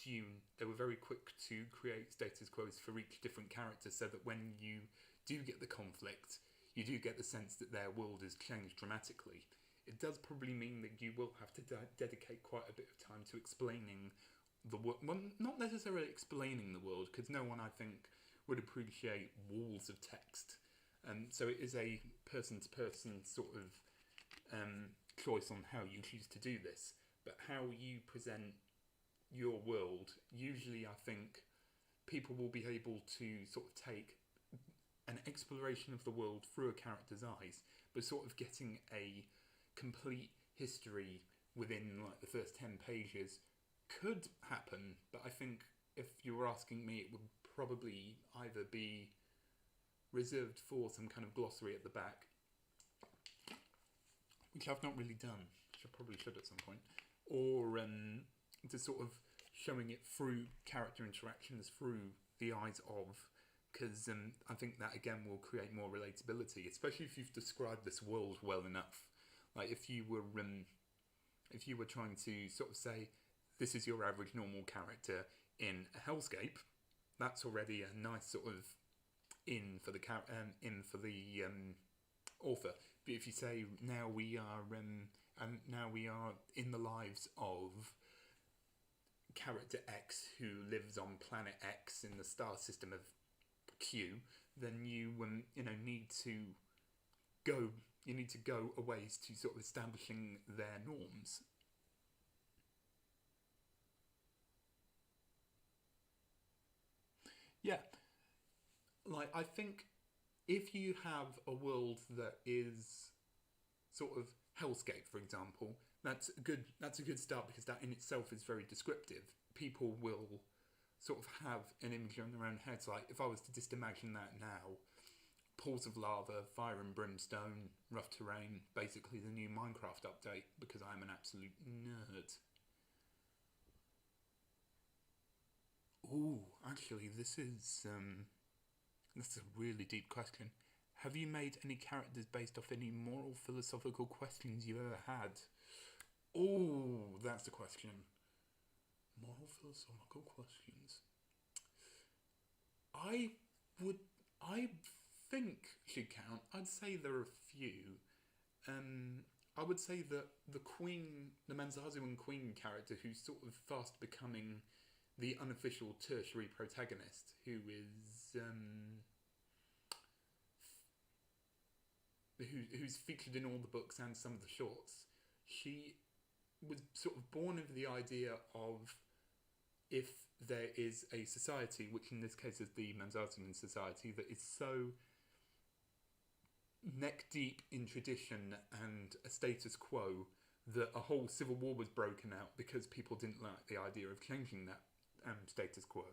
Dune, they were very quick to create status quos for each different character, so that when you do get the conflict, you do get the sense that their world has changed dramatically. It does probably mean that you will have to dedicate quite a bit of time to explaining the world. Well, not necessarily explaining the world, because no one, I think, would appreciate walls of text. So it is a person-to-person sort of choice on how you choose to do this. But how you present your world, usually I think people will be able to sort of take an exploration of the world through a character's eyes, but sort of getting a complete history within like the first 10 pages could happen. But I think if you were asking me, it would probably either be reserved for some kind of glossary at the back, which I've not really done, which I probably should at some point, or to sort of showing it through character interactions through the eyes of, because I think that again will create more relatability, especially if you've described this world well enough. Like if you were trying to sort of say, this is your average normal character in a hellscape, that's already a nice sort of in for the author. But if you say, now we are in the lives of character X who lives on planet X in the star system of Q, then you need to go you need to go a ways to sort of establishing their norms. Yeah, like I think if you have a world that is sort of hellscape, for example, that's a good start, because that in itself is very descriptive. People will sort of have an image in their own heads. Like if I was to just imagine that now, pools of lava, fire and brimstone, rough terrain, basically the new Minecraft update, because I'm an absolute nerd. Ooh, actually, this is a really deep question. Have you made any characters based off any moral philosophical questions you've ever had? Oh, that's the question. Moral philosophical questions. I would. I think should count. I'd say there are a few. I would say that the Queen, the Manzazuan Queen character, who's sort of fast becoming the unofficial tertiary protagonist, who's featured in all the books and some of the shorts. She was sort of born of the idea of, if there is a society, which in this case is the Manzazuan society, that is so neck deep in tradition and a status quo that a whole civil war was broken out because people didn't like the idea of changing that status quo,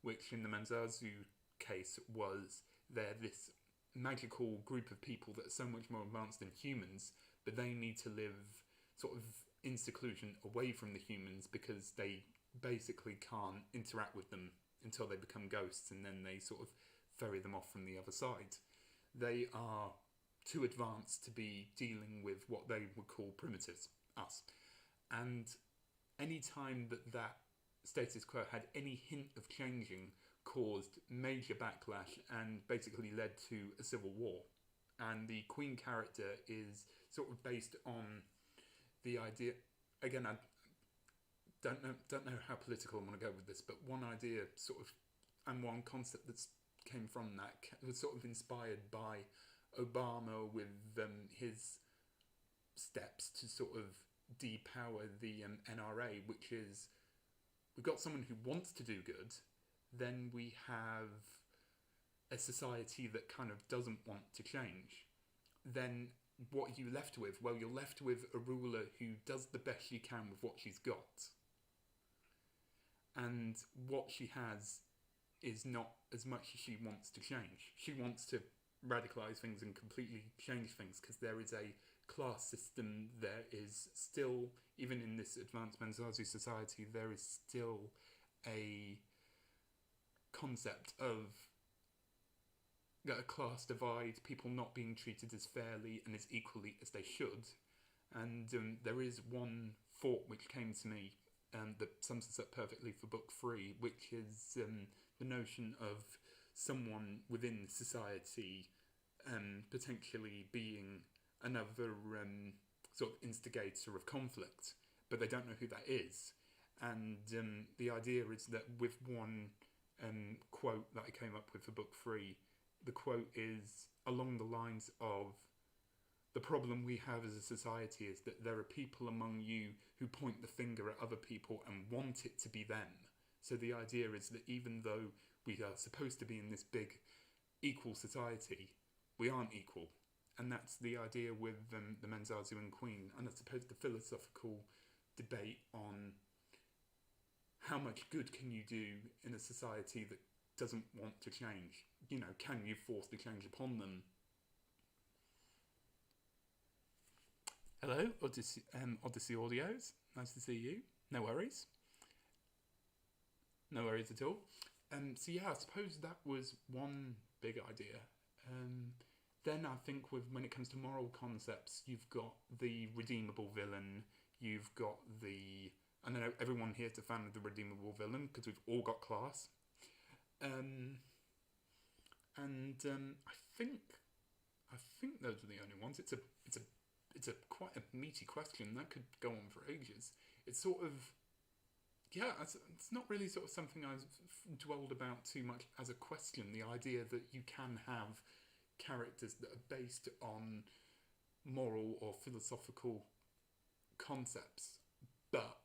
which in the Manzazu case was they're this magical group of people that are so much more advanced than humans, but they need to live sort of in seclusion away from the humans because they basically can't interact with them until they become ghosts, and then they sort of ferry them off from the other side. They are too advanced to be dealing with what they would call primitives, us. And any time that status quo had any hint of changing caused major backlash and basically led to a civil war. And the Queen character is sort of based on the idea. Again, I don't know how political I want to go with this, but one idea sort of, and one concept that came from that was sort of inspired by Obama with his steps to sort of depower the NRA, which is, we've got someone who wants to do good, then we have a society that kind of doesn't want to change. Then what are you left with? Well, you're left with a ruler who does the best she can with what she's got. And what she has is not as much as she wants to change. She wants to radicalise things and completely change things, because there is a class system. There is still, even in this advanced Manzazu society, there is still a concept of a class divide, people not being treated as fairly and as equally as they should. And there is one thought which came to me that sums this up perfectly for book 3, which is the notion of someone within society potentially being another sort of instigator of conflict, but they don't know who that is. And the idea is that with one quote that I came up with for book 3, the quote is along the lines of, the problem we have as a society is that there are people among you who point the finger at other people and want it to be them. So the idea is that even though we are supposed to be in this big equal society, we aren't equal. And that's the idea with the Manzazuan Queen. And I suppose the philosophical debate on how much good can you do in a society that doesn't want to change? You know, can you force the change upon them? Hello, Odyssey Audios. Nice to see you. No worries. No worries at all. So yeah, I suppose that was one big idea. Then I think when it comes to moral concepts, you've got the redeemable villain. You've got I know everyone here is a fan of the redeemable villain because we've all got class. I think those are the only ones. It's a quite a meaty question that could go on for ages. It's sort of, yeah, it's not really sort of something I've dwelled about too much as a question. The idea that you can have characters that are based on moral or philosophical concepts, but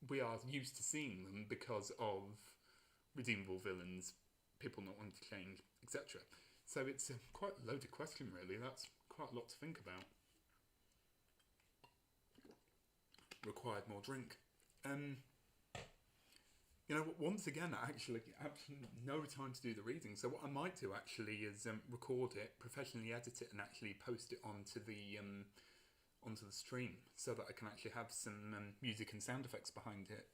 we are used to seeing them because of redeemable villains, people not wanting to change, etc. So it's a quite loaded question, really. That's quite a lot to think about. Required more drink. Once again, I actually no time to do the reading. So what I might do actually is record it, professionally edit it, and actually post it onto the stream so that I can actually have some music and sound effects behind it.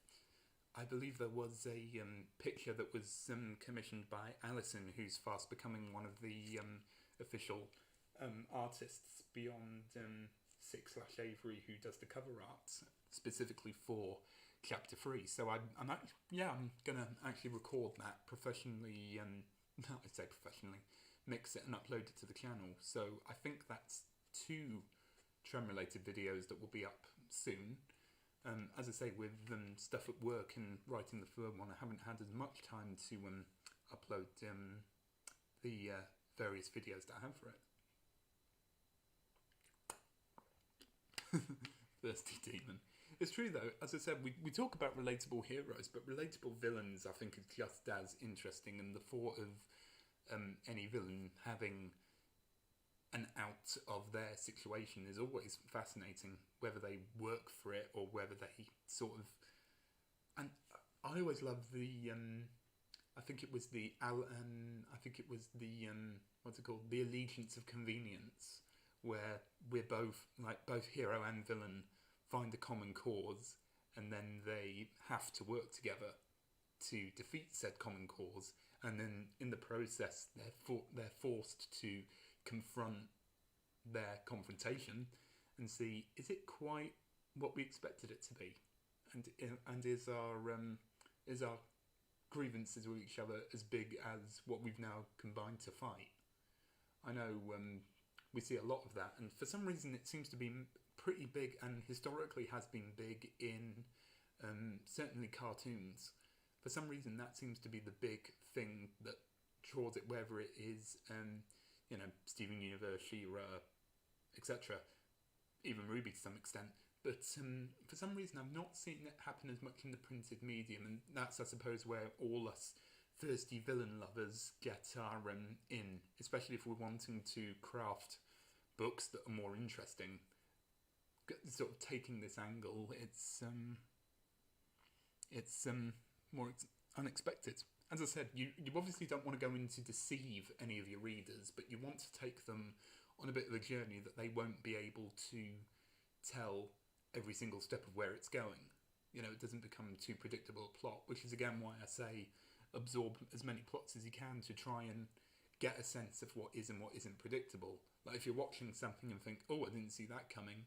I believe there was a picture that was commissioned by Alison, who's fast becoming one of the official artists beyond 6/Avery, who does the cover art specifically for Chapter 3. So I'm gonna actually record that professionally. I say professionally, mix it and upload it to the channel. So I think that's 2 Trem-related videos that will be up soon. As I say, with stuff at work and writing the third one, I haven't had as much time to upload the various videos that I have for it. Thirsty demon. It's true though, as I said, we talk about relatable heroes, but relatable villains I think is just as interesting, and the thought of any villain having an out of their situation is always fascinating, whether they work for it or whether they sort of... And I always love the I think it was the what's it called, the allegiance of convenience, where we're both hero and villain find a common cause, and then they have to work together to defeat said common cause, and then in the process they're forced to confront their confrontation and see, is it quite what we expected it to be, and is our grievances with each other as big as what we've now combined to fight. I know we see a lot of that, and for some reason it seems to be pretty big, and historically has been big in certainly cartoons. For some reason that seems to be the big thing that draws it, whether it is Steven Universe, She-Ra, etc., even Ruby to some extent. But for some reason I've not seen it happen as much in the printed medium, and that's, I suppose, where all us thirsty villain lovers get our in, especially if we're wanting to craft books that are more interesting. Sort of taking this angle, it's more unexpected. As I said, you obviously don't want to go in to deceive any of your readers, but you want to take them on a bit of a journey that they won't be able to tell every single step of where it's going. It doesn't become too predictable a plot, which is again why I say absorb as many plots as you can to try and get a sense of what is and what isn't predictable. Like if you're watching something and think, oh, I didn't see that coming,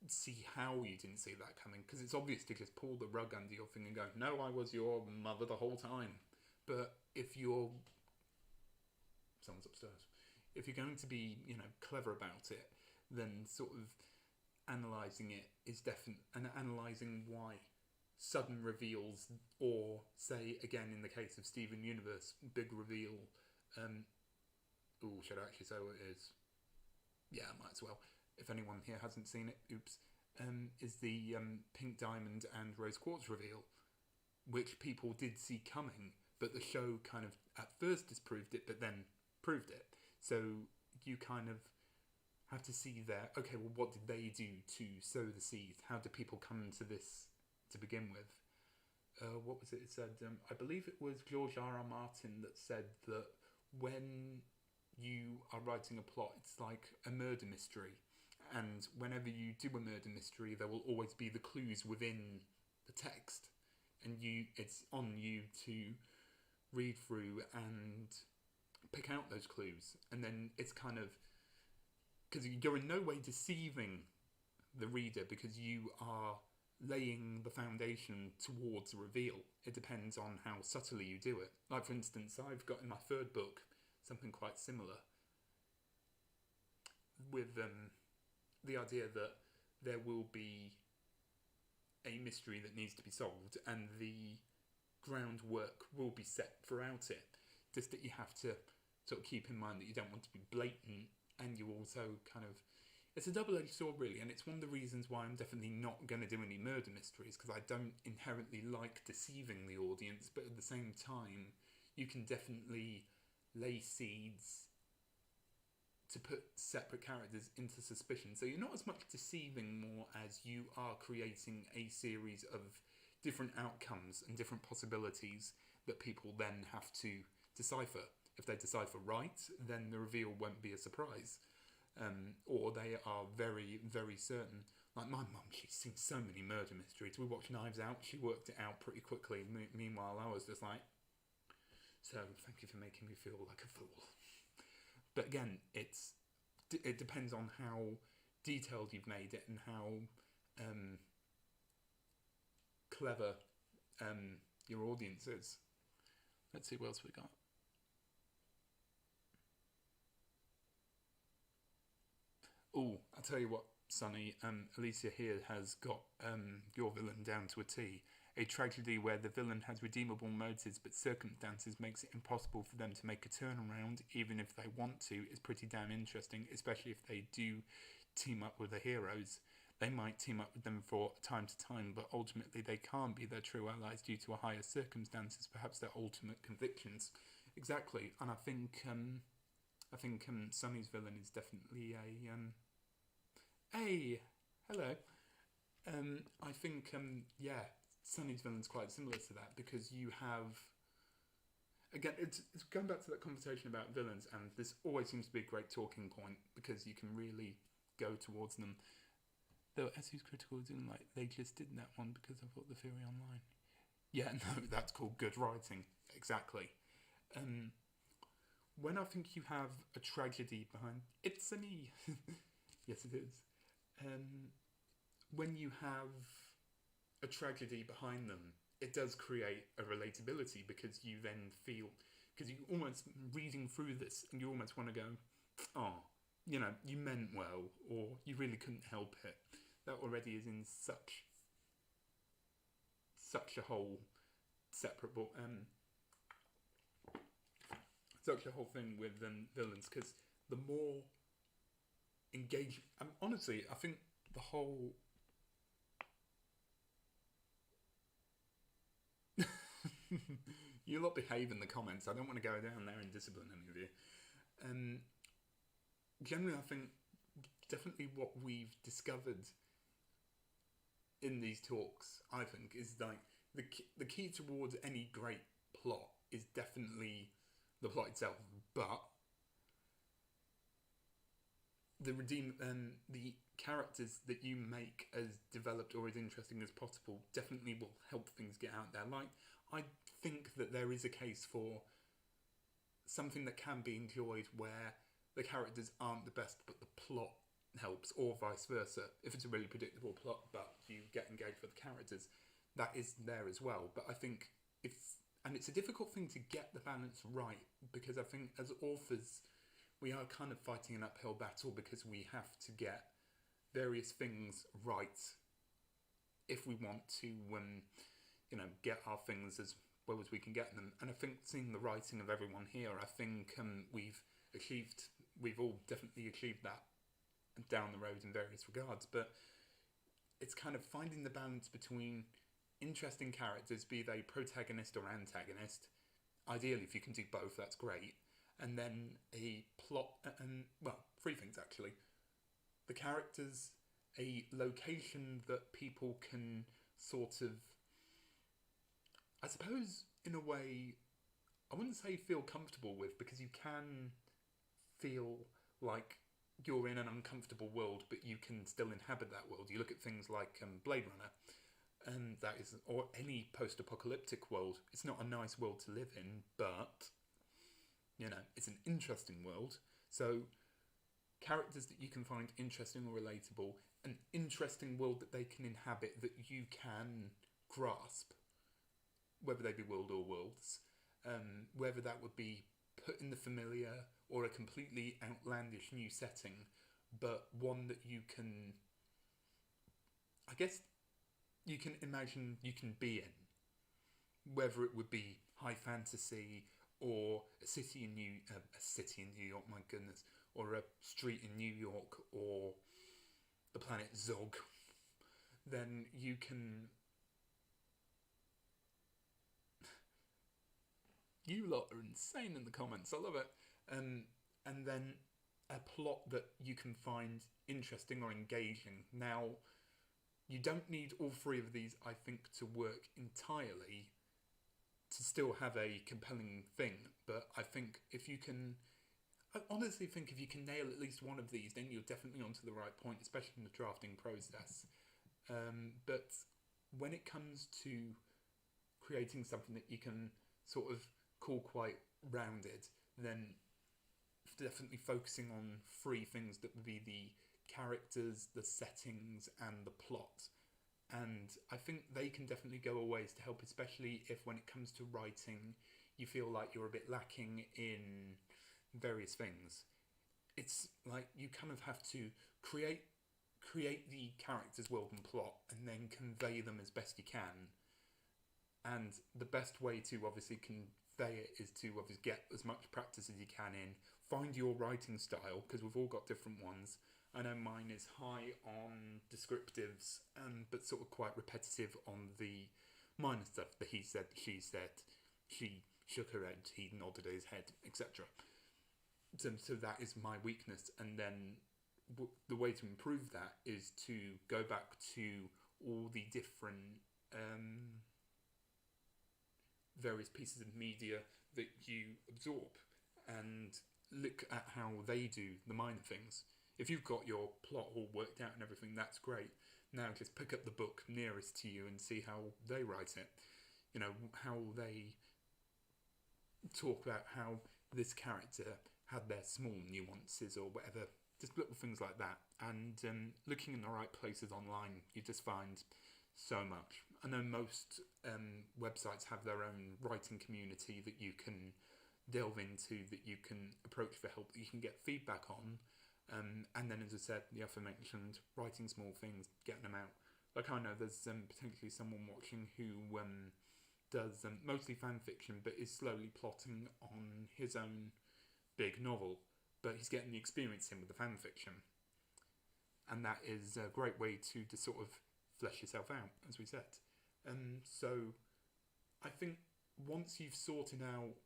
see how you didn't see that coming, because it's obvious to just pull the rug under your thing and go, no, I was your mother the whole time. But if you're... Someone's upstairs. If you're going to be, clever about it, then sort of analysing it is definite, and analysing why sudden reveals, or say, again, in the case of Steven Universe, big reveal, should I actually say what it is? Yeah, I might as well. If anyone here hasn't seen it, oops, is the Pink Diamond and Rose Quartz reveal, which people did see coming, but the show kind of at first disproved it, but then proved it. So you kind of have to see there, okay, well, what did they do to sow the seeds? How did people come to this to begin with? What was it? It said, I believe it was George R.R. Martin that said that when you are writing a plot, it's like a murder mystery. And whenever you do a murder mystery, there will always be the clues within the text. And it's on you to read through and pick out those clues. And then it's kind of... because you're in no way deceiving the reader, because you are laying the foundation towards a reveal. It depends on how subtly you do it. Like, for instance, I've got in my third book something quite similar, with the idea that there will be a mystery that needs to be solved, and the groundwork will be set throughout it. Just that you have to sort of keep in mind that you don't want to be blatant, and you also kind of, it's a double-edged sword, really, and it's one of the reasons why I'm definitely not going to do any murder mysteries, because I don't inherently like deceiving the audience, but at the same time, you can definitely lay seeds to put separate characters into suspicion. So you're not as much deceiving more as you are creating a series of different outcomes and different possibilities that people then have to decipher. If they decipher right, then the reveal won't be a surprise. Or they are very, very certain. Like my mum, she's seen so many murder mysteries. We watched Knives Out, she worked it out pretty quickly. Meanwhile, I was just like, so thank you for making me feel like a fool. But again, it depends on how detailed you've made it and how clever your audience is. Let's see what else we got. Oh, I'll tell you what, Sonny, Alicia here has got your villain down to a T. A tragedy where the villain has redeemable motives but circumstances makes it impossible for them to make a turnaround even if they want to is pretty damn interesting, especially if they do team up with the heroes. They might team up with them for time to time, but ultimately they can't be their true allies due to a higher circumstances, perhaps their ultimate convictions. Exactly, and I think Sonny's villain is definitely a hey, hello. I think yeah, Sonny's villain's quite similar to that, because you have, again, it's going back to that conversation about villains, and this always seems to be a great talking point because you can really go towards them. Though as who's critical doing like they just did that one because I thought the theory online. Yeah, no, that's called good writing. Exactly. When I think you have a tragedy behind, it's a me. Yes, it is. When you have a tragedy behind them, it does create a relatability, because you then feel, because you almost reading through this and you almost want to go, oh, you know, you meant well, or you really couldn't help it. That already is in such a whole separate such a whole thing with villains, because the more engaged, honestly, I think the whole you lot behave in the comments. I don't want to go down there and discipline any of you. Generally, I think definitely what we've discovered in these talks, I think, is like the key towards any great plot is definitely the plot itself, but the characters that you make as developed or as interesting as possible definitely will help things get out there. Like, I think that there is a case for something that can be enjoyed where the characters aren't the best, but the plot helps, or vice versa. If it's a really predictable plot, but you get engaged with the characters, that is there as well. But I think and it's a difficult thing to get the balance right, because I think as authors, we are kind of fighting an uphill battle, because we have to get various things right if we want to, get our things as well as we can get them. And I think seeing the writing of everyone here, I think we've all definitely achieved that down the road in various regards. But it's kind of finding the balance between interesting characters, be they protagonist or antagonist. Ideally, if you can do both, that's great. And then a plot, and well, three things actually. The characters, a location that people can sort of, I suppose, in a way, I wouldn't say feel comfortable with, because you can feel like you're in an uncomfortable world, but you can still inhabit that world. You look at things like Blade Runner, and that is, or any post-apocalyptic world. It's not a nice world to live in, but it's an interesting world. So characters that you can find interesting or relatable, an interesting world that they can inhabit, that you can grasp, whether they be world or worlds, whether that would be put in the familiar or a completely outlandish new setting, but one that you can, I guess, you can imagine you can be in, whether it would be high fantasy or a city in New York, my goodness, or a street in New York, or the planet Zog, then you can... You lot are insane in the comments, I love it. And then a plot that you can find interesting or engaging. Now, you don't need all three of these, I think, to work entirely to still have a compelling thing, but I think if you can... I honestly think if you can nail at least one of these, then you're definitely onto the right point, especially in the drafting process. But when it comes to creating something that you can sort of call quite rounded, then definitely focusing on three things that would be the characters, the settings, and the plot. And I think they can definitely go a ways to help, especially if when it comes to writing you feel like you're a bit lacking in various things. It's like you kind of have to create the characters, world and plot, and then convey them as best you can. And the best way to obviously convey it is to obviously get as much practice as you can in. Find your writing style, because we've all got different ones. I know mine is high on descriptives, but sort of quite repetitive on the minor stuff. The he said, she said, she shook her head, he nodded his head, etc. So that is my weakness. And then the way to improve that is to go back to all the different various pieces of media that you absorb and look at how they do the minor things. If you've got your plot all worked out and everything, that's great. Now just pick up the book nearest to you and see how they write it. You know, how they talk about how this character had their small nuances or whatever. Just little things like that. And looking in the right places online, you just find so much. I know most websites have their own writing community that you can delve into, that you can approach for help, that you can get feedback on. And then, as I said, the aforementioned writing small things, getting them out. Like I know there's potentially someone watching who does mostly fan fiction, but is slowly plotting on his own big novel, but he's getting the experience in with the fan fiction. And that is a great way to sort of flesh yourself out, as we said. So I think once you've sorted out,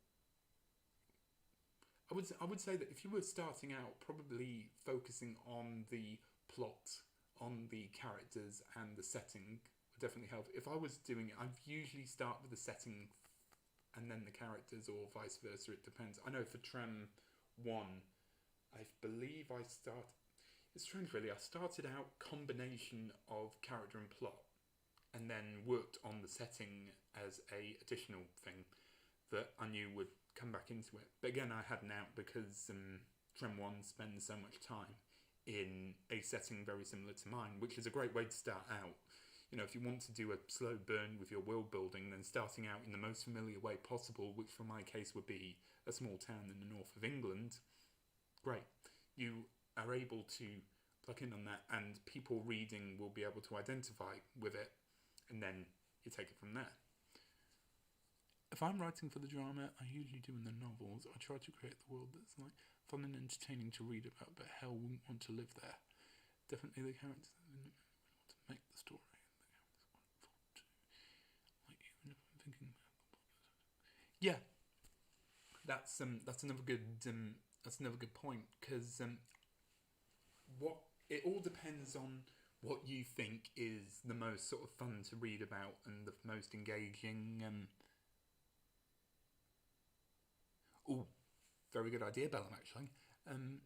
I would say that if you were starting out, probably focusing on the plot, on the characters and the setting would definitely help. If I was doing it, I'd usually start with the setting and then the characters, or vice versa, it depends. I know for Tram 1, I believe it's strange really, I started out combination of character and plot, and then worked on the setting as a additional thing that I knew would come back into it. But again, I had an out because Tram 1 spends so much time in a setting very similar to mine, which is a great way to start out. You know, if you want to do a slow burn with your world building, then starting out in the most familiar way possible, which for my case would be a small town in the north of England, great. You are able to plug in on that, and people reading will be able to identify with it, and then you take it from there. If I'm writing for the drama, I usually do in the novels, I try to create the world that's like fun and entertaining to read about, but hell wouldn't want to live there. Definitely the characters that want to make the story. Like even if I'm thinking about, yeah, that's another good point, because what it all depends on what you think is the most sort of fun to read about and the most engaging. Oh, very good idea, Bellum, actually.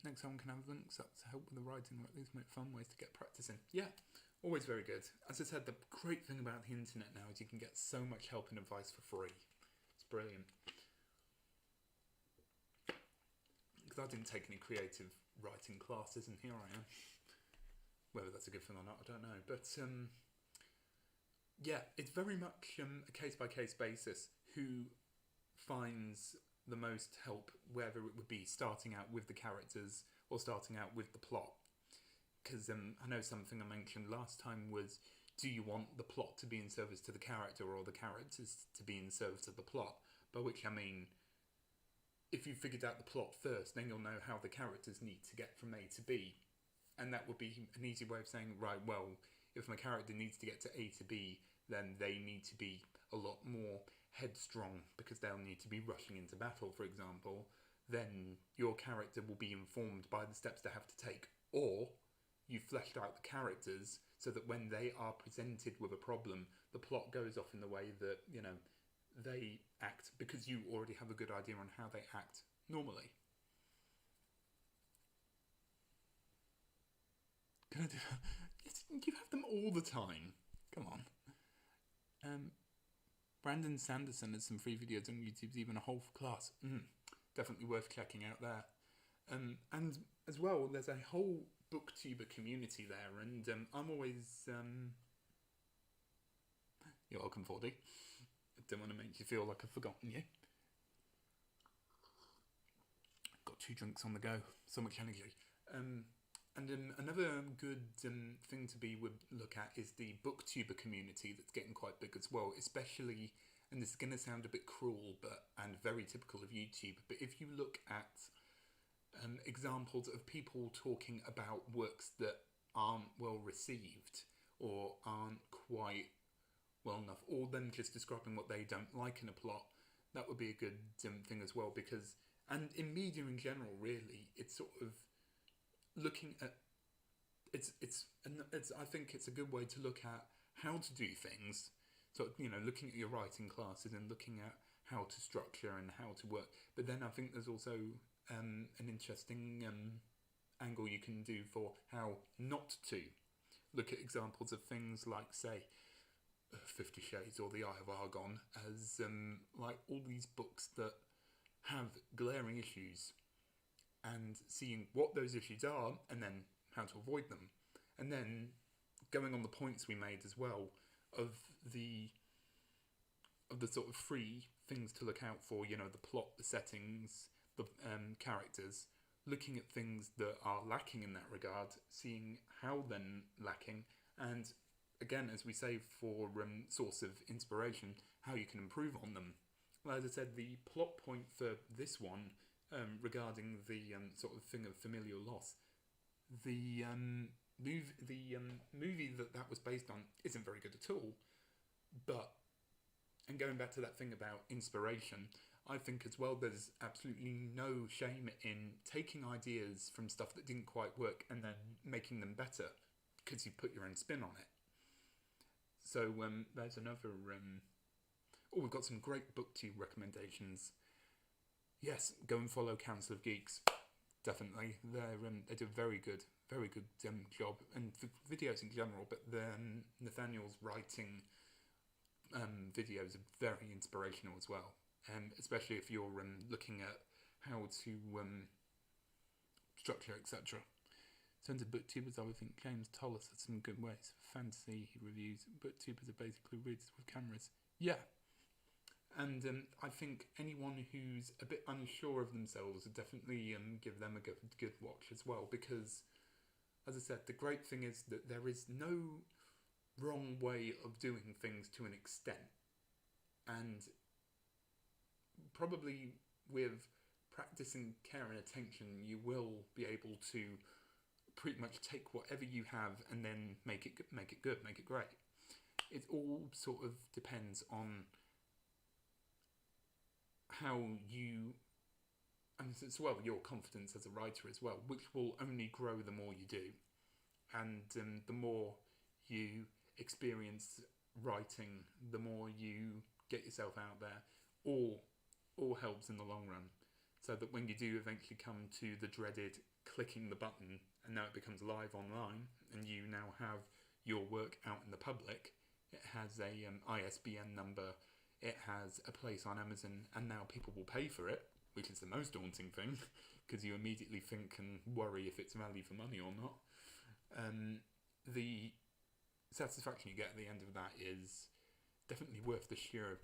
Next time we can have links up to help with the writing, or at least make fun ways to get practice in. Yeah, always very good. As I said, the great thing about the internet now is you can get so much help and advice for free. It's brilliant. Because I didn't take any creative writing classes, and here I am. Whether that's a good thing or not, I don't know. But yeah, it's very much a case-by-case basis. Who finds the most help, whether it would be starting out with the characters or starting out with the plot. Because I know something I mentioned last time was, do you want the plot to be in service to the character, or the characters to be in service to the plot? By which I mean, if you figured out the plot first, then you'll know how the characters need to get from A to B. and that would be an easy way of saying, right, well, if my character needs to get to A to B, then they need to be a lot more headstrong because they'll need to be rushing into battle, for example. Then your character will be informed by the steps they have to take. Or you've fleshed out the characters so that when they are presented with a problem, the plot goes off in the way that, you know, they act because you already have a good idea on how they act normally. Can I do that? You have them all the time. Come on. Brandon Sanderson has some free videos on YouTube, even a whole class. Definitely worth checking out there. And as well, there's a whole booktuber community there, and I'm always... You're welcome, 40. I don't want to make you feel like I've forgotten you. Got 2 drinks on the go. So much energy. And another good thing to look at is the booktuber community that's getting quite big as well, especially, and this is going to sound a bit cruel and very typical of YouTube, but if you look at examples of people talking about works that aren't well received or aren't quite well enough, or them just describing what they don't like in a plot, that would be a good thing as well, because, and in media in general, really, it's sort of looking at it's I think it's a good way to look at how to do things. So, you know, looking at your writing classes and looking at how to structure and how to work. But then I think there's also an interesting angle you can do for how not to look at examples of things like, say, 50 Shades or The Eye of Argon as like all these books that have glaring issues, and seeing what those issues are and then how to avoid them, and then going on the points we made as well of the sort of 3 things to look out for, you know, the plot, the settings, the characters, looking at things that are lacking in that regard, seeing how then lacking, and again, as we say, for source of inspiration, how you can improve on them. Well, as I said, the plot point for this one, regarding the sort of thing of familial loss, the movie that was based on isn't very good at all. But, and going back to that thing about inspiration, I think as well there's absolutely no shame in taking ideas from stuff that didn't quite work and then making them better because you put your own spin on it. So there's another... we've got some great booktube recommendations. Yes, go and follow Council of Geeks. Definitely, they do a very good job, and for videos in general. But Nathaniel's writing videos are very inspirational as well, especially if you're looking at how to structure, etc. In terms of booktubers, I would think James Tollis has some good ways. Fantasy reviews. Booktubers are basically readers with cameras. Yeah. And I think anyone who's a bit unsure of themselves would definitely give them a good watch as well, because, as I said, the great thing is that there is no wrong way of doing things to an extent. And probably with practicing care and attention, you will be able to pretty much take whatever you have and then make it good, make it great. It all sort of depends on how you, and as well, your confidence as a writer as well, which will only grow the more you do, and the more you experience writing, the more you get yourself out there. All helps in the long run, so that when you do eventually come to the dreaded clicking the button, and now it becomes live online, and you now have your work out in the public, it has a ISBN number. It has a place on Amazon, and now people will pay for it, which is the most daunting thing, because you immediately think and worry if it's value for money or not. The satisfaction you get at the end of that is definitely worth the sheer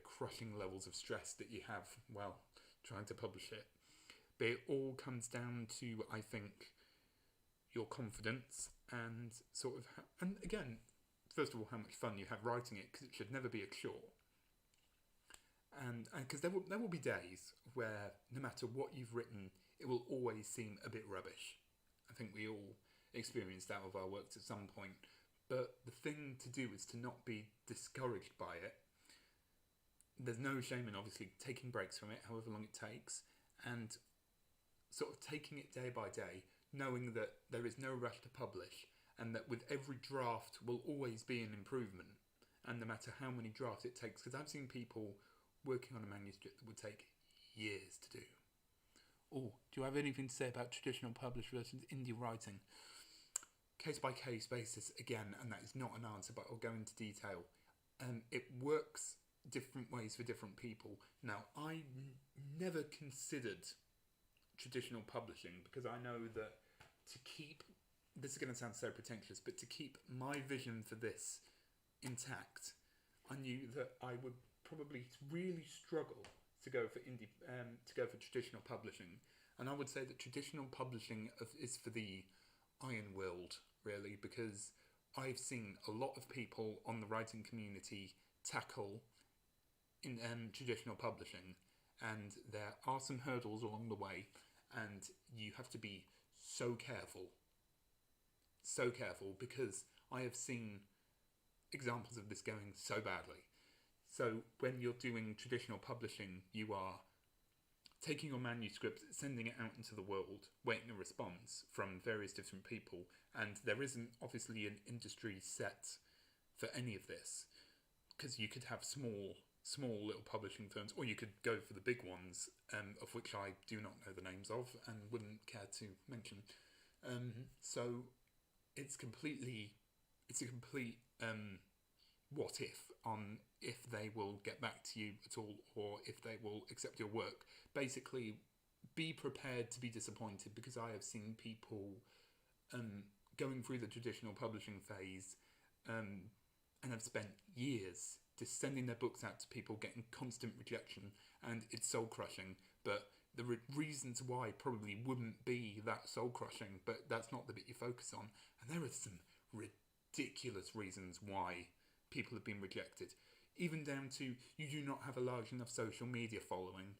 crushing levels of stress that you have while trying to publish it. But it all comes down to, I think, your confidence and sort of, and again, first of all, how much fun you have writing it, because it should never be a chore. And because there will be days where no matter what you've written, it will always seem a bit rubbish. I think we all experienced out of our works at some point. But the thing to do is to not be discouraged by it. There's no shame in obviously taking breaks from it, however long it takes, and sort of taking it day by day, knowing that there is no rush to publish, and that with every draft will always be an improvement, and no matter how many drafts it takes, because I've seen people working on a manuscript that would take years to do. Oh, do you have anything to say about traditional published versus indie writing? Case by case basis again, and that is not an answer, but I'll go into detail. It works different ways for different people. Now, I never considered traditional publishing because I know that to keep, this is going to sound so pretentious, but to keep my vision for this intact, I knew that I would probably really struggle to go for traditional publishing, and I would say that traditional publishing is for the iron-willed, really, because I've seen a lot of people on the writing community tackle in traditional publishing, and there are some hurdles along the way, and you have to be so careful, because I have seen examples of this going so badly. So when you're doing traditional publishing, you are taking your manuscript, sending it out into the world, waiting a response from various different people, and there isn't obviously an industry set for any of this, because you could have small little publishing firms, or you could go for the big ones, of which I do not know the names of and wouldn't care to mention. So it's a complete what if on if they will get back to you at all, or if they will accept your work. Basically, be prepared to be disappointed, because I have seen people going through the traditional publishing phase and have spent years just sending their books out to people, getting constant rejection, and it's soul-crushing. But the reasons why probably wouldn't be that soul-crushing, but that's not the bit you focus on. And there are some ridiculous reasons why people have been rejected, even down to you do not have a large enough social media following.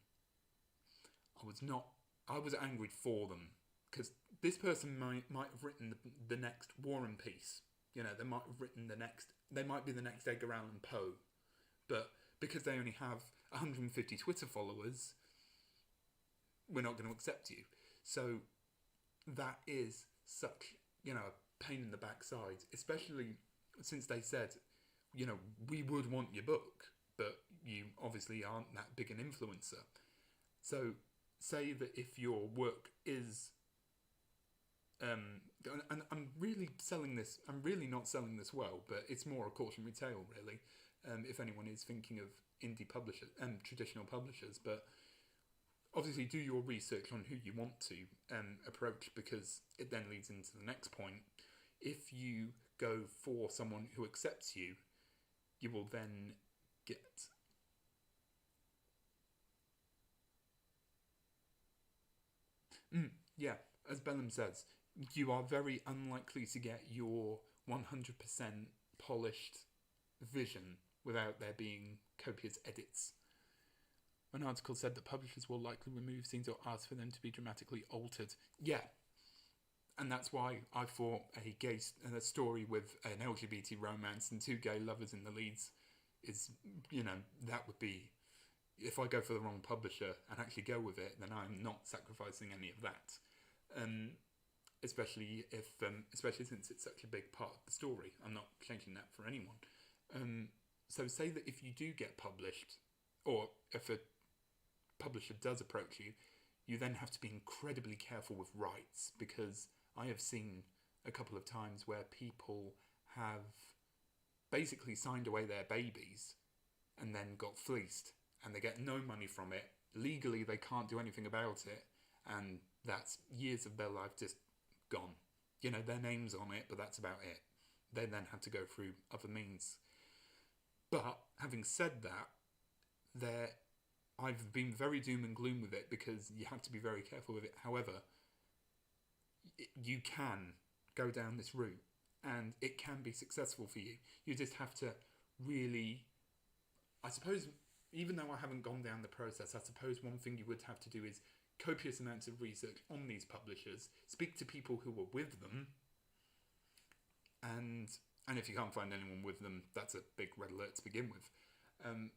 I was angry for them, because this person might have written the next War and Peace. You know, they might be the next Edgar Allan Poe, but because they only have 150 Twitter followers, we're not going to accept you. So that is such, a pain in the backside, especially since they said, we would want your book, but you obviously aren't that big an influencer. So say that if your work is, and I'm really not selling this well, but it's more a cautionary tale, really, if anyone is thinking of indie publishers and traditional publishers. But obviously do your research on who you want to approach, because it then leads into the next point. If you go for someone who accepts you, you will then get as Bellum says, you are very unlikely to get your 100% polished vision without there being copious edits. An article said that publishers will likely remove scenes or ask for them to be dramatically altered. Yeah, and that's why I thought a story with an LGBT romance and two gay lovers in the leads is, that would be, if I go for the wrong publisher and actually go with it, then I'm not sacrificing any of that. Especially since it's such a big part of the story. I'm not changing that for anyone. So say that if you do get published, or if a publisher does approach you, you then have to be incredibly careful with rights, because I have seen a couple of times where people have basically signed away their babies and then got fleeced, and they get no money from it. Legally, they can't do anything about it, and that's years of their life just gone. Their name's on it, but that's about it. They then have to go through other means. But having said that, I've been very doom and gloom with it, because you have to be very careful with it. However, you can go down this route, and it can be successful for you. You just have to really, I suppose, even though I haven't gone down the process, I suppose one thing you would have to do is copious amounts of research on these publishers, speak to people who were with them, and if you can't find anyone with them, that's a big red alert to begin with.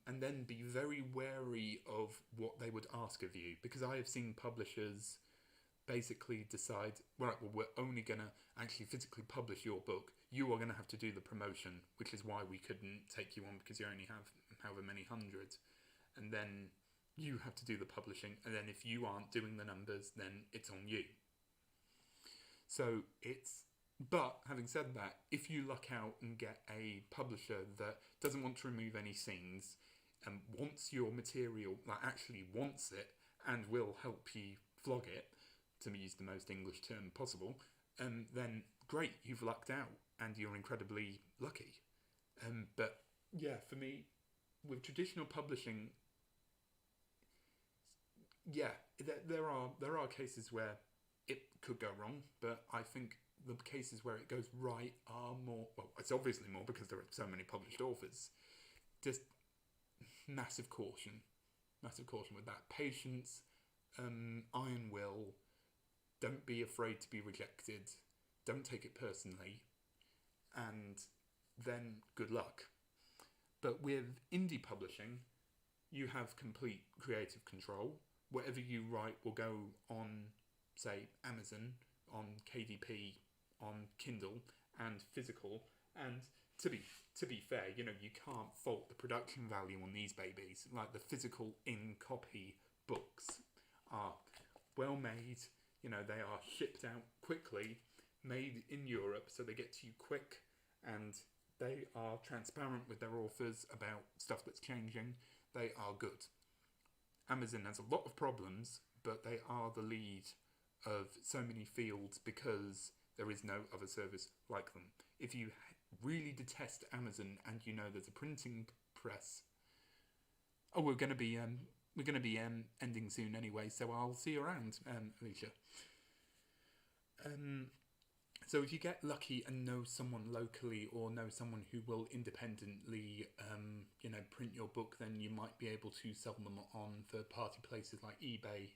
And then be very wary of what they would ask of you, because I have seen publishers basically decide, right, well, we're only going to actually physically publish your book. You are going to have to do the promotion, which is why we couldn't take you on, because you only have however many hundred. And then you have to do the publishing, and then if you aren't doing the numbers, then it's on you. So but having said that, if you luck out and get a publisher that doesn't want to remove any scenes and wants your material, like actually wants it, and will help you flog it, to use the most English term possible, then great, you've lucked out and you're incredibly lucky. But yeah, for me, with traditional publishing, yeah, there are cases where it could go wrong, but I think the cases where it goes right are more, well, it's obviously more because there are so many published authors. Just massive caution with that. Patience, iron will. Don't be afraid to be rejected. Don't take it personally. And then good luck. But with indie publishing, you have complete creative control. Whatever you write will go on, say, Amazon, on KDP, on Kindle, and physical. And to be fair, you can't fault the production value on these babies. Like, the physical in-copy books are well made. They are shipped out quickly, made in Europe, so they get to you quick, and they are transparent with their authors about stuff that's changing. They are good. Amazon has a lot of problems, but they are the lead of so many fields because there is no other service like them. If you really detest Amazon and there's a printing press, we're going to be ending soon anyway, so I'll see you around, Alicia. So if you get lucky and know someone locally, or know someone who will independently, print your book, then you might be able to sell them on third-party places like eBay.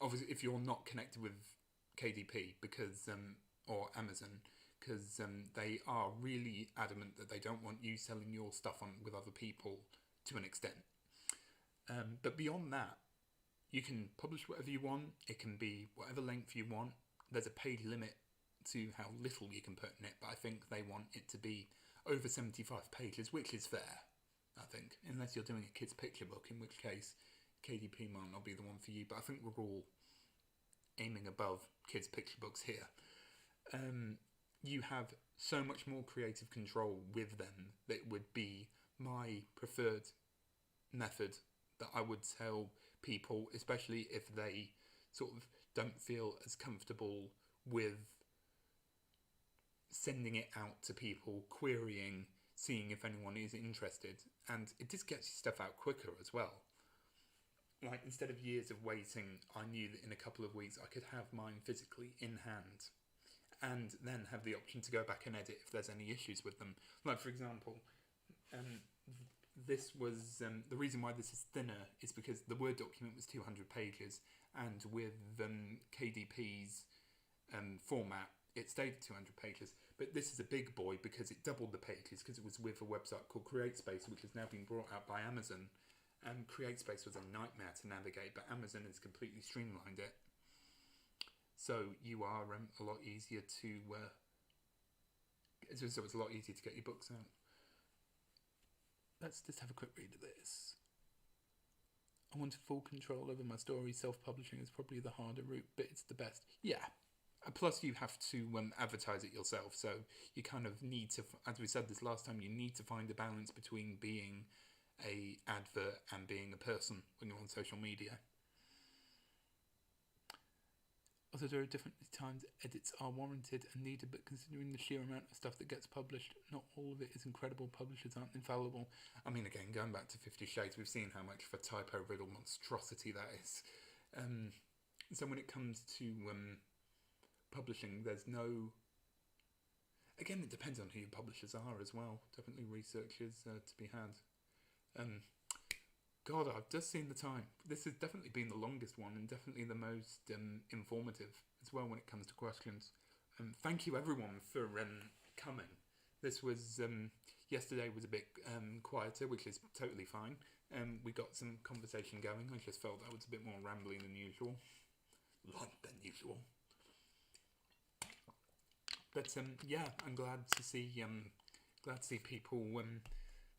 Obviously, if you're not connected with KDP or Amazon, because they are really adamant that they don't want you selling your stuff on with other people to an extent. But beyond that, you can publish whatever you want. It can be whatever length you want. There's a page limit to how little you can put in it, but I think they want it to be over 75 pages, which is fair, I think, unless you're doing a kid's picture book, in which case KDP might not be the one for you, but I think we're all aiming above kids' picture books here. You have so much more creative control with them that it would be my preferred method that I would tell people, especially if they sort of don't feel as comfortable with sending it out to people, querying, seeing if anyone is interested, and it just gets your stuff out quicker as well. Like, instead of years of waiting, I knew that in a couple of weeks I could have mine physically in hand, and then have the option to go back and edit if there's any issues with them. Like, for example, this was the reason why this is thinner is because the Word document was 200 pages, and with KDP's format, it stayed at 200 pages. But this is a big boy because it doubled the pages, because it was with a website called CreateSpace, which has now been brought out by Amazon. CreateSpace was a nightmare to navigate, but Amazon has completely streamlined it. So you are a lot easier to. So it's a lot easier to get your books out. Let's just have a quick read of this. I wanted full control over my story. Self-publishing is probably the harder route, but it's the best. Yeah. Plus, you have to advertise it yourself, so you kind of need to, as we said this last time, you need to find a balance between being a advert and being a person when you're on social media. Also, there are different times edits are warranted and needed, but considering the sheer amount of stuff that gets published, not all of it is incredible. Publishers aren't infallible. I mean, again, going back to 50 Shades, we've seen how much of a typo-riddled monstrosity that is. So when it comes to publishing, there's no... Again, it depends on who your publishers are as well. Definitely researchers to be had. God, I've just seen the time. This has definitely been the longest one, and definitely the most informative as well when it comes to questions. Thank you everyone for coming. This was yesterday was a bit quieter, which is totally fine. We got some conversation going. I just felt I was a bit more rambling than usual. But yeah, I'm glad to see people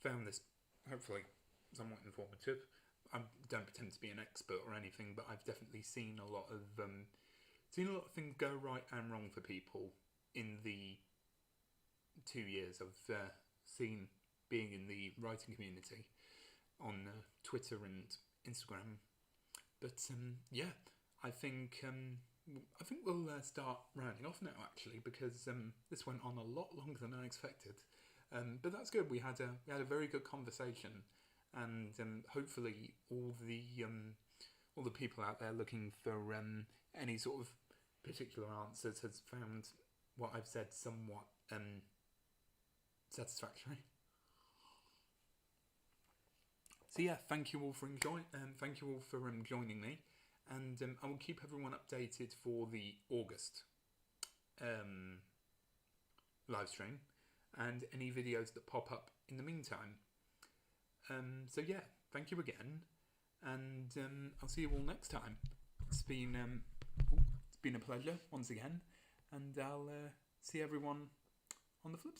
found this hopefully somewhat informative. I don't pretend to be an expert or anything, but I've definitely seen a lot of things go right and wrong for people in the 2 years I've seen being in the writing community on Twitter and Instagram. But yeah, I think we'll start rounding off now, actually, because this went on a lot longer than I expected. But that's good. We had a very good conversation, and hopefully all the people out there looking for any sort of particular answers has found what I've said somewhat satisfactory. So yeah, thank you all for joining me, and I will keep everyone updated for the August live stream and any videos that pop up in the meantime. So yeah, thank you again, and I'll see you all next time. It's been a pleasure once again, and I'll see everyone on the flip side.